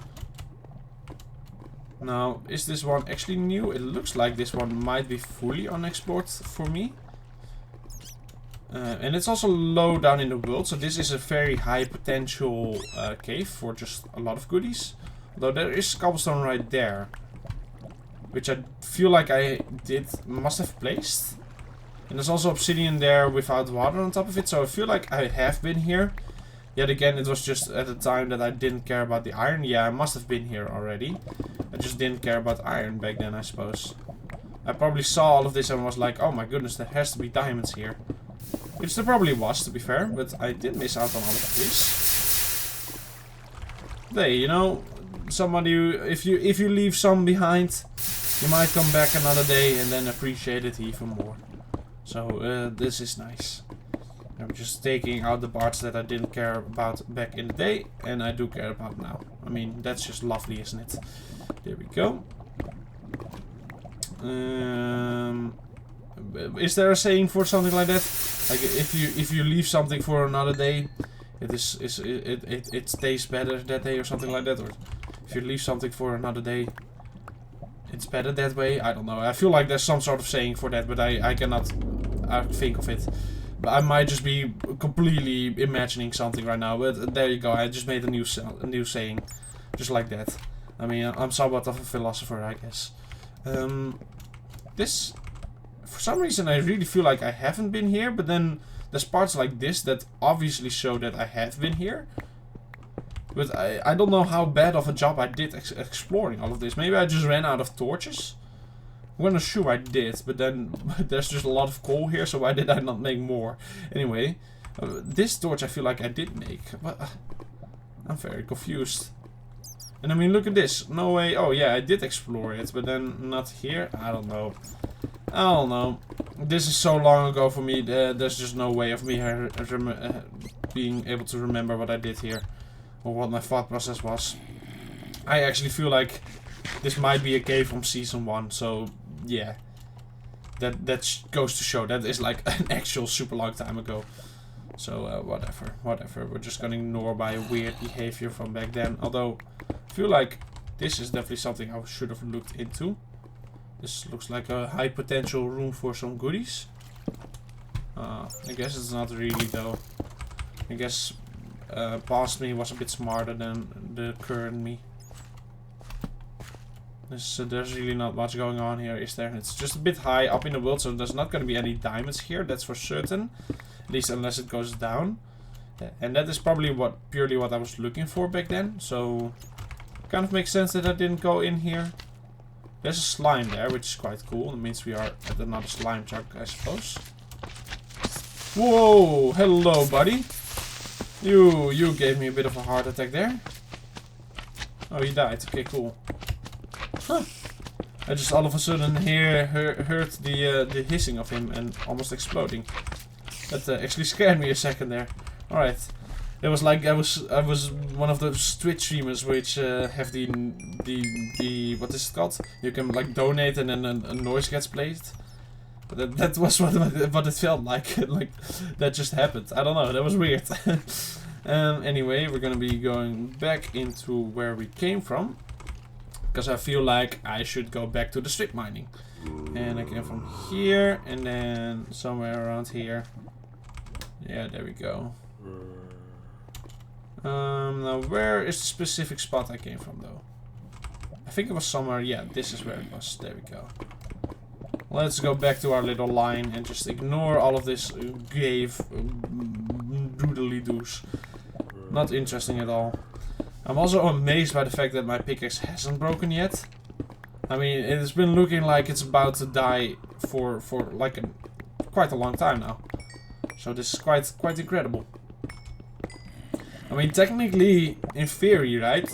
Now, is this one actually new? It looks like this one might be fully unexplored for me. And it's also low down in the world, so this is a very high potential cave for just a lot of goodies. Although there is cobblestone right there, which I feel like I must have placed. And there's also obsidian there without water on top of it, so I feel like I have been here. Yet again, it was just at a time that I didn't care about the iron. Yeah, I must have been here already. I just didn't care about iron back then, I suppose. I probably saw all of this and was like, oh my goodness, there has to be diamonds here. Which there probably was, to be fair, but I did miss out on all of this. Hey, you know, somebody, if you leave some behind, you might come back another day and then appreciate it even more. So this is nice. I'm just taking out the parts that I didn't care about back in the day, and I do care about now. I mean, that's just lovely, isn't it? There we go. Is there a saying for something like that? Like if you leave something for another day, it tastes better that day or something like that? Or if you leave something for another day, it's better that way. I don't know. I feel like there's some sort of saying for that, but I cannot think of it. But I might just be completely imagining something right now. But there you go. I just made a new saying, just like that. I mean, I'm somewhat of a philosopher, I guess. This, for some reason, I really feel like I haven't been here. But then there's parts like this that obviously show that I have been here. But I don't know how bad of a job I did exploring all of this. Maybe I just ran out of torches. I'm gonna assume I did, but then there's just a lot of coal here, so why did I not make more? Anyway, this torch I feel like I did make. But I'm very confused. And I mean, look at this. No way. Oh yeah, I did explore it, but then not here. I don't know. I don't know. This is so long ago for me. There's just no way of me being able to remember what I did here. Or what my thought process was. I actually feel like this might be a cave from season 1, so yeah. That goes to show that is like an actual super long time ago. So whatever. We're just gonna ignore my weird behavior from back then. Although I feel like this is definitely something I should have looked into. This looks like a high potential room for some goodies. I guess it's not really though. I guess past me was a bit smarter than the current me. There's really not much going on here, is there? It's just a bit high up in the world, so there's not going to be any diamonds here, that's for certain. At least unless it goes down. And that is probably purely what I was looking for back then. So kind of makes sense that I didn't go in here. There's a slime there, which is quite cool. It means we are at another slime chunk, I suppose. Whoa! Hello, buddy. You gave me a bit of a heart attack there. Oh, he died. Okay, cool. Huh. I just all of a sudden heard the hissing of him and almost exploding. That actually scared me a second there. Alright. It was like I was one of those Twitch streamers which have the what is it called? You can like donate and then a noise gets played. But that was what it felt like. Like that just happened. I don't know. That was weird. Anyway, we're gonna be going back into where we came from. Because I feel like I should go back to the strip mining. And I came from here and then somewhere around here. Yeah, there we go. Now where is the specific spot I came from though? I think it was somewhere, yeah, this is where it was. There we go. Let's go back to our little line and just ignore all of this cave doodly-doos. Not interesting at all. I'm also amazed by the fact that my pickaxe hasn't broken yet. I mean, it's been looking like it's about to die for like quite a long time now. So this is quite incredible. I mean, technically, in theory, right?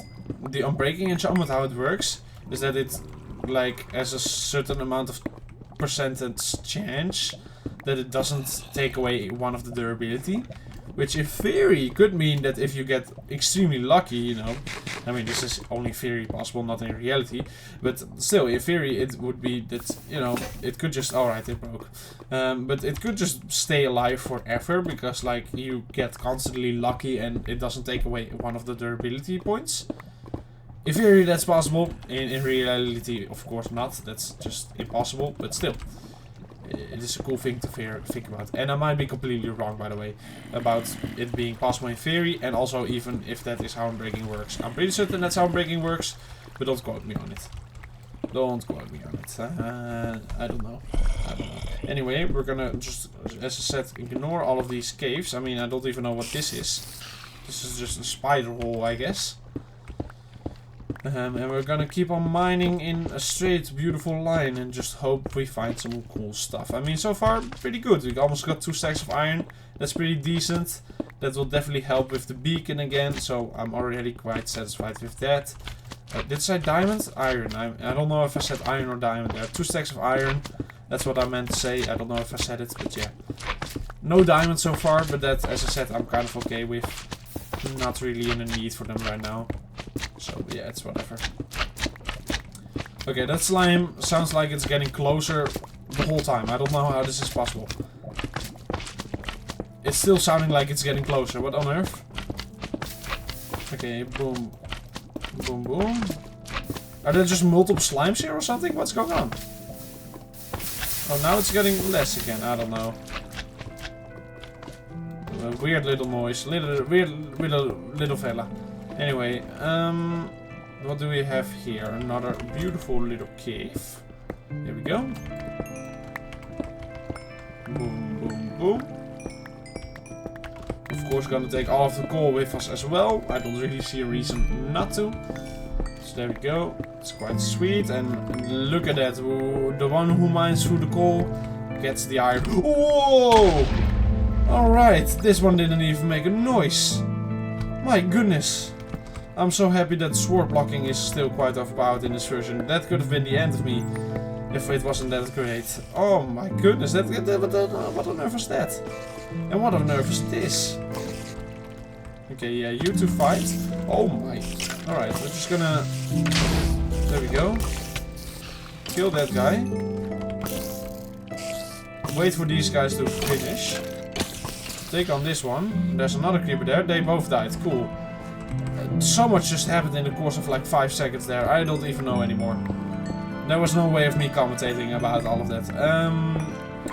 The unbreaking enchantment, how it works, is that it like has a certain amount of percentage chance that it doesn't take away one of the durability. Which in theory could mean that if you get extremely lucky, you know, I mean this is only theory possible, not in reality, but still in theory it would be that, you know, it could just, alright it broke, but it could just stay alive forever because like you get constantly lucky and it doesn't take away one of the durability points. In theory that's possible, in reality of course not, that's just impossible, but still. It is a cool thing to think about. And I might be completely wrong, by the way, about it being possible in theory, and also even if that is how unbreaking works. I'm pretty certain that's how unbreaking works, but don't quote me on it. Don't quote me on it. I don't know. Anyway, we're gonna just, as I said, ignore all of these caves. I mean, I don't even know what this is. This is just a spider hole, I guess. And we're gonna keep on mining in a straight, beautiful line and just hope we find some cool stuff. I mean, so far, pretty good. We almost got 2 stacks of iron. That's pretty decent. That will definitely help with the beacon again, so I'm already quite satisfied with that. Did I say diamond? Iron. I don't know if I said iron or diamond there. 2 stacks of iron. That's what I meant to say. I don't know if I said it, but yeah. No diamond so far, but that, as I said, I'm kind of okay with. Not really in a need for them right now. So yeah, it's whatever. Okay, that slime sounds like it's getting closer the whole time. I don't know how this is possible. It's still sounding like it's getting closer. What on earth? Okay, boom. Boom, boom. Are there just multiple slimes here or something? What's going on? Oh, now it's getting less again. I don't know. A weird little noise. Weird little fella. Anyway, what do we have here? Another beautiful little cave. Here we go. Boom, boom, boom. Of course, gonna take all of the coal with us as well. I don't really see a reason not to. So there we go. It's quite sweet. And look at that. The one who mines through the coal gets the iron. Whoa! Alright, this one didn't even make a noise. My goodness. I'm so happy that sword blocking is still quite overpowered in this version. That could have been the end of me if it wasn't that great. Oh my goodness, what on earth is that? And what on earth is this? Okay, yeah, you two fight. Oh my. Alright, we're just gonna... There we go. Kill that guy. Wait for these guys to finish. Take on this one. There's another creeper there. They both died. Cool. So much just happened in the course of like 5 seconds there. I don't even know anymore. There was no way of me commentating about all of that.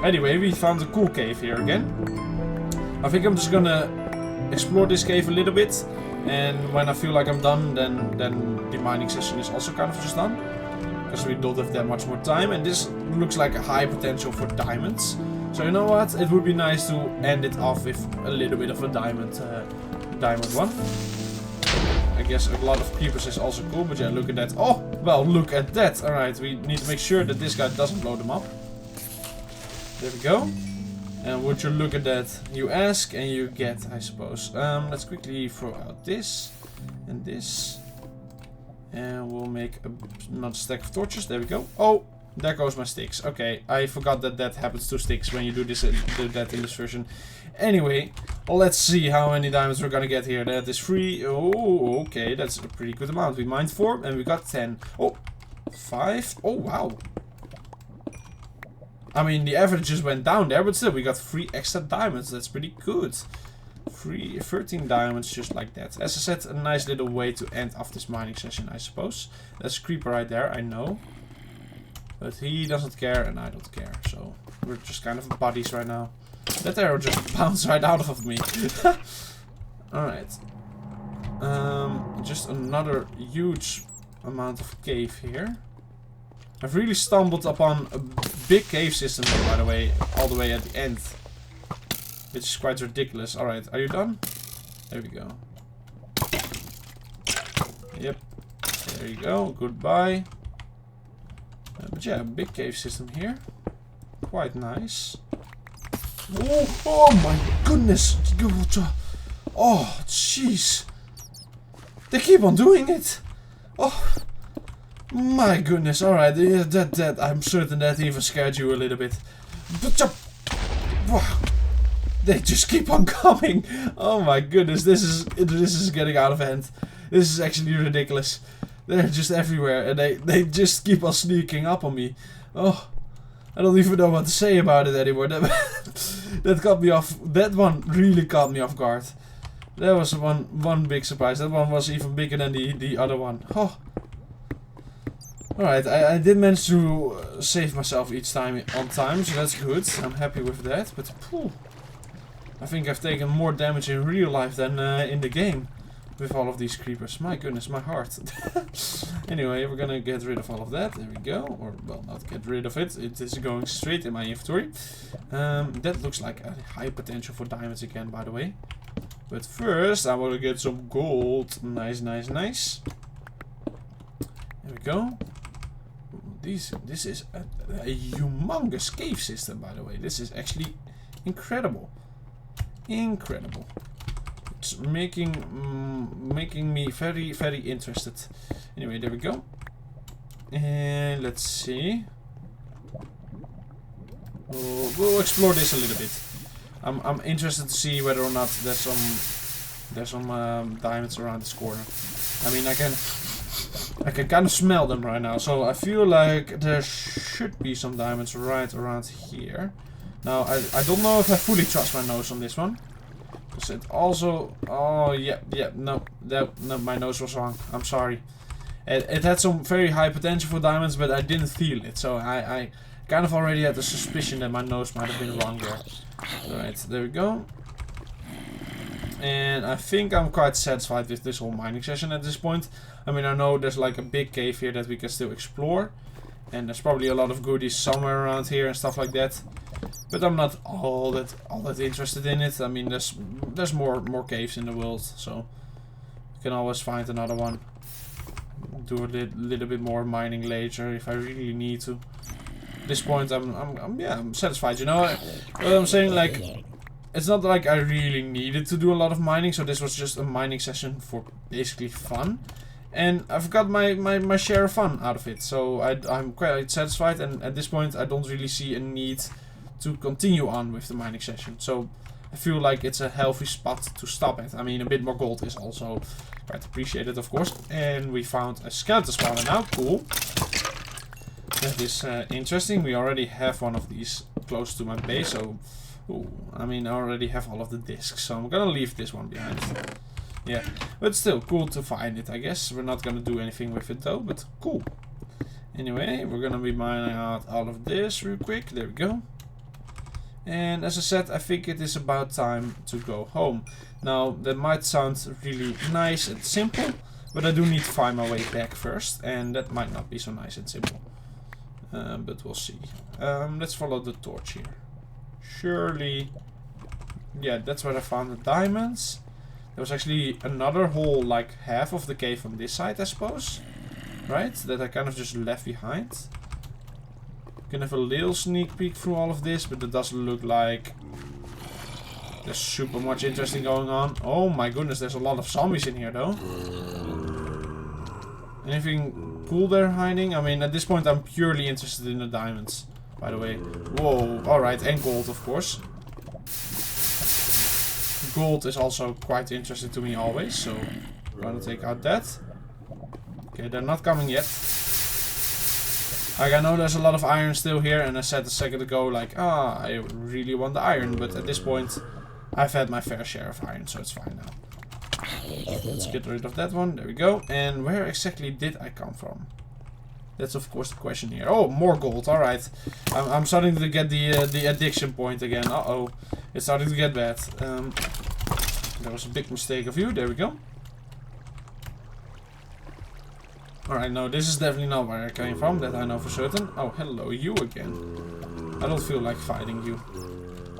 Anyway, we found a cool cave here again. I think I'm just gonna explore this cave a little bit. And when I feel like I'm done, then the mining session is also kind of just done. Because we don't have that much more time. And this looks like a high potential for diamonds. So you know what? It would be nice to end it off with a little bit of a diamond one. I guess a lot of creepers is also cool, but yeah, look at that. Oh, well, look at that. Alright, we need to make sure that this guy doesn't blow them up. There we go. And would you look at that? You ask and you get, I suppose. Let's quickly throw out this and this. And we'll make another stack of torches. There we go. Oh! There goes my sticks. Okay, I forgot that happens to sticks when you do that in this version. Anyway, let's see how many diamonds we're gonna get here. That is 3. Oh, okay, that's a pretty good amount. We mined 4 and we got 10. Oh, 5. Oh, wow. I mean, the average just went down there, but still, we got 3 extra diamonds. That's pretty good. 13 diamonds just like that. As I said, a nice little way to end off this mining session, I suppose. That's a creeper right there, I know. But he doesn't care and I don't care, so we're just kind of buddies right now. That arrow just bounced right out of me. Alright. Just another huge amount of cave here. I've really stumbled upon a big cave system here, by the way, all the way at the end. Which is quite ridiculous. Alright, are you done? There we go. Yep. There you go. Goodbye. But yeah, big cave system here. Quite nice. Oh my goodness. Oh, jeez. They keep on doing it. Oh, my goodness. Alright, that I'm certain that even scared you a little bit. But wow. They just keep on coming. Oh my goodness, this is getting out of hand. This is actually ridiculous. They're just everywhere and they just keep on sneaking up on me. Oh, I don't even know what to say about it anymore. That caught me off. That one really caught me off guard. That was one big surprise. That one was even bigger than the other one. Oh. Alright, I did manage to save myself each time on time, so that's good. I'm happy with that. But phew, I think I've taken more damage in real life than in the game. With all of these creepers. My goodness, my heart. Anyway, we're gonna get rid of all of that. There we go. Or, well, not get rid of it. It is going straight in my inventory. That looks like a high potential for diamonds again, by the way. But first, I want to get some gold. Nice, nice, nice. There we go. This is a humongous cave system, by the way. This is actually incredible. Incredible. It's making me very, very interested. Anyway, there we go. And let's see. We'll explore this a little bit. I'm interested to see whether or not there's some diamonds around this corner. I mean, I can kind of smell them right now, so I feel like there should be some diamonds right around here. Now, I don't know if I fully trust my nose on this one. Because it also... Oh, yeah, no, my nose was wrong. I'm sorry. It had some very high potential for diamonds, but I didn't feel it. So I kind of already had the suspicion that my nose might have been wrong there. Alright, there we go. And I think I'm quite satisfied with this whole mining session at this point. I mean, I know there's like a big cave here that we can still explore. And there's probably a lot of goodies somewhere around here and stuff like that. But I'm not all that interested in it. I mean, there's more caves in the world, so you can always find another one. Do a little bit more mining later if I really need to. At this point, I'm satisfied. You know what I'm saying? Like, it's not like I really needed to do a lot of mining, so this was just a mining session for basically fun. And I've got my share of fun out of it, so I'm quite satisfied. And at this point, I don't really see a need to continue on with the mining session. So I feel like it's a healthy spot to stop at. I mean, a bit more gold is also quite appreciated, of course. And we found a skeleton spawner now. Cool. That is interesting. We already have one of these close to my base, so... Ooh, I mean, I already have all of the discs, so I'm gonna leave this one behind. Yeah, but still cool to find it, I guess. We're not gonna do anything with it though, but cool. Anyway, we're gonna be mining out all of this real quick. There we go. And as I said, I think it is about time to go home. Now, that might sound really nice and simple, but I do need to find my way back first, and that might not be so nice and simple. But we'll see. Let's follow the torch here. Surely, yeah, that's where I found the diamonds. There was actually another whole, like, half of the cave on this side, I suppose. Right? That I kind of just left behind. You can have a little sneak peek through all of this, but it doesn't look like there's super much interesting going on. Oh my goodness, there's a lot of zombies in here, though. Anything cool there hiding? I mean, at this point, I'm purely interested in the diamonds. By the way. Whoa, alright, and gold, of course. Gold is also quite interesting to me always, so I'm gonna take out that. Okay, they're not coming yet. Like, I know there's a lot of iron still here, and I said a second ago, like, I really want the iron, but at this point, I've had my fair share of iron, so it's fine now. Let's get rid of that one, there we go. And where exactly did I come from? That's of course the question here. Oh, more gold. All right, I'm starting to get the addiction point again. Uh-oh, it's starting to get bad. That was a big mistake of you. There we go. All right, no, this is definitely not where I came from. That I know for certain. Oh, hello, you again. I don't feel like fighting you.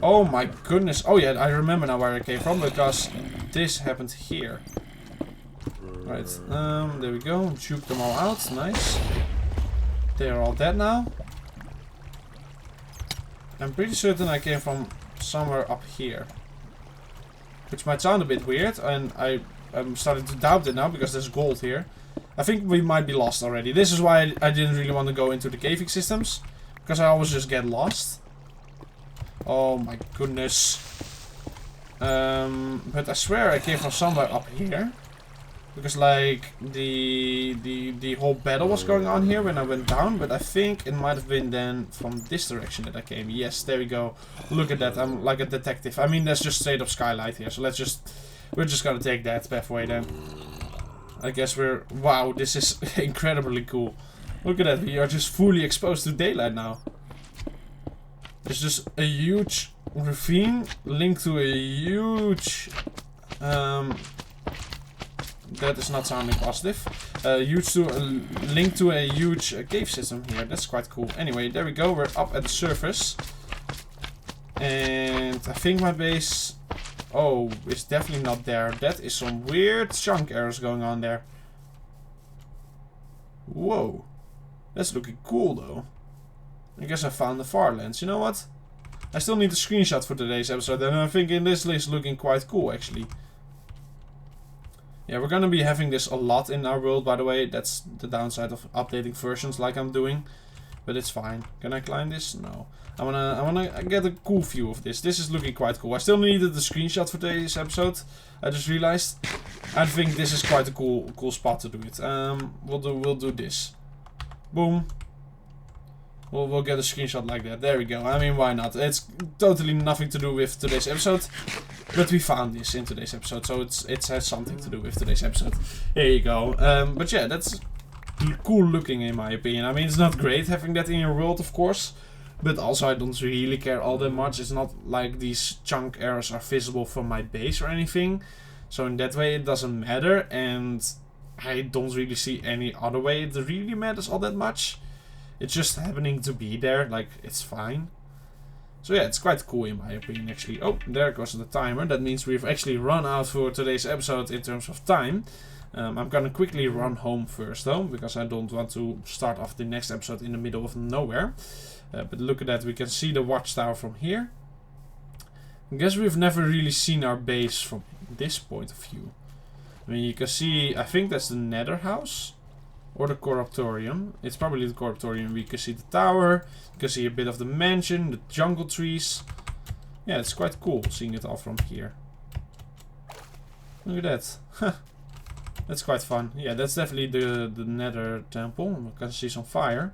Oh my goodness. Oh yeah, I remember now where I came from because this happened here. All right, there we go. Juke them all out. Nice. They are all dead now. I'm pretty certain I came from somewhere up here. Which might sound a bit weird, and I'm starting to doubt it now because there's gold here. I think we might be lost already. This is why I didn't really want to go into the caving systems. Because I always just get lost. Oh my goodness. But I swear I came from somewhere up here. Because like the whole battle was going on here when I went down, but I think it might have been then from this direction that I came. Yes, there we go. Look at that. I'm like a detective. I mean, there's just straight up skylight here, so we're just gonna take that pathway then. I guess wow, this is incredibly cool. Look at that. We are just fully exposed to daylight now. There's just a huge ravine linked to a huge that is not sounding positive. Link to a huge cave system here. That's quite cool. Anyway, there we go. We're up at the surface. And I think my base... Oh, it's definitely not there. That is some weird chunk errors going on there. Whoa. That's looking cool though. I guess I found the Farlands. You know what? I still need a screenshot for today's episode. And I'm thinking this is looking quite cool actually. Yeah, we're gonna be having this a lot in our world, by the way. That's the downside of updating versions like I'm doing. But it's fine. Can I climb this? No. I wanna get a cool view of this. This is looking quite cool. I still needed the screenshot for today's episode. I just realized. I think this is quite a cool spot to do it. We'll do this. Boom. We'll get a screenshot like that. There we go. I mean, why not? It's totally nothing to do with today's episode. But we found this in today's episode, so it has something to do with today's episode. Here you go. But yeah, that's cool looking in my opinion. I mean, it's not great having that in your world, of course. But also I don't really care all that much. It's not like these chunk errors are visible from my base or anything. So in that way it doesn't matter. And I don't really see any other way it really matters all that much. It's just happening to be there. Like, it's fine. So yeah, it's quite cool in my opinion actually. Oh, there goes the timer. That means we've actually run out for today's episode in terms of time. I'm gonna quickly run home first though, because I don't want to start off the next episode in the middle of nowhere. But look at that, we can see the watchtower from here. I guess we've never really seen our base from this point of view. I mean, you can see, I think that's the Nether house. Or the Corruptorium. It's probably the Corruptorium. We can see the tower. You can see a bit of the mansion, the jungle trees. Yeah, it's quite cool seeing it all from here. Look at that. That's quite fun. Yeah, that's definitely the Nether temple. We can see some fire.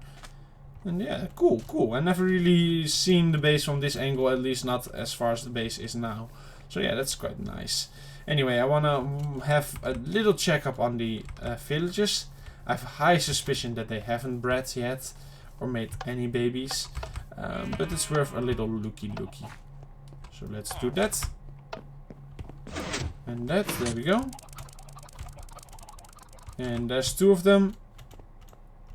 And yeah, cool, cool. I never really seen the base from this angle, at least not as far as the base is now. So yeah, that's quite nice. Anyway, I wanna have a little checkup on the villages. I have a high suspicion that they haven't bred yet, or made any babies. But it's worth a little looky. So let's do that. And that, there we go. And there's 2 of them.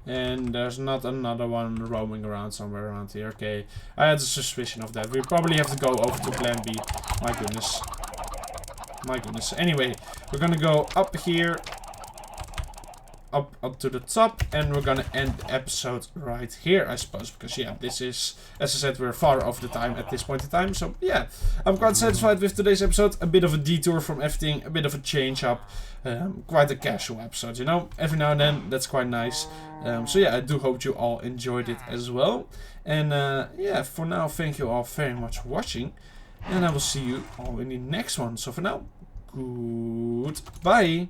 And there's not another one roaming around somewhere around here. Okay, I had a suspicion of that. We probably have to go over to plan B. My goodness. My goodness. Anyway, we're gonna go up here. Up to the top. And we're gonna end the episode right here, I suppose. Because, yeah, this is, as I said, we're far off the time at this point in time. So, yeah, I'm quite satisfied with today's episode. A bit of a detour from everything. A bit of a change up. Quite a casual episode, you know. Every now and then, that's quite nice. So yeah, I do hope you all enjoyed it as well. And yeah, for now, thank you all very much for watching. And I will see you all in the next one. So for now, goodbye.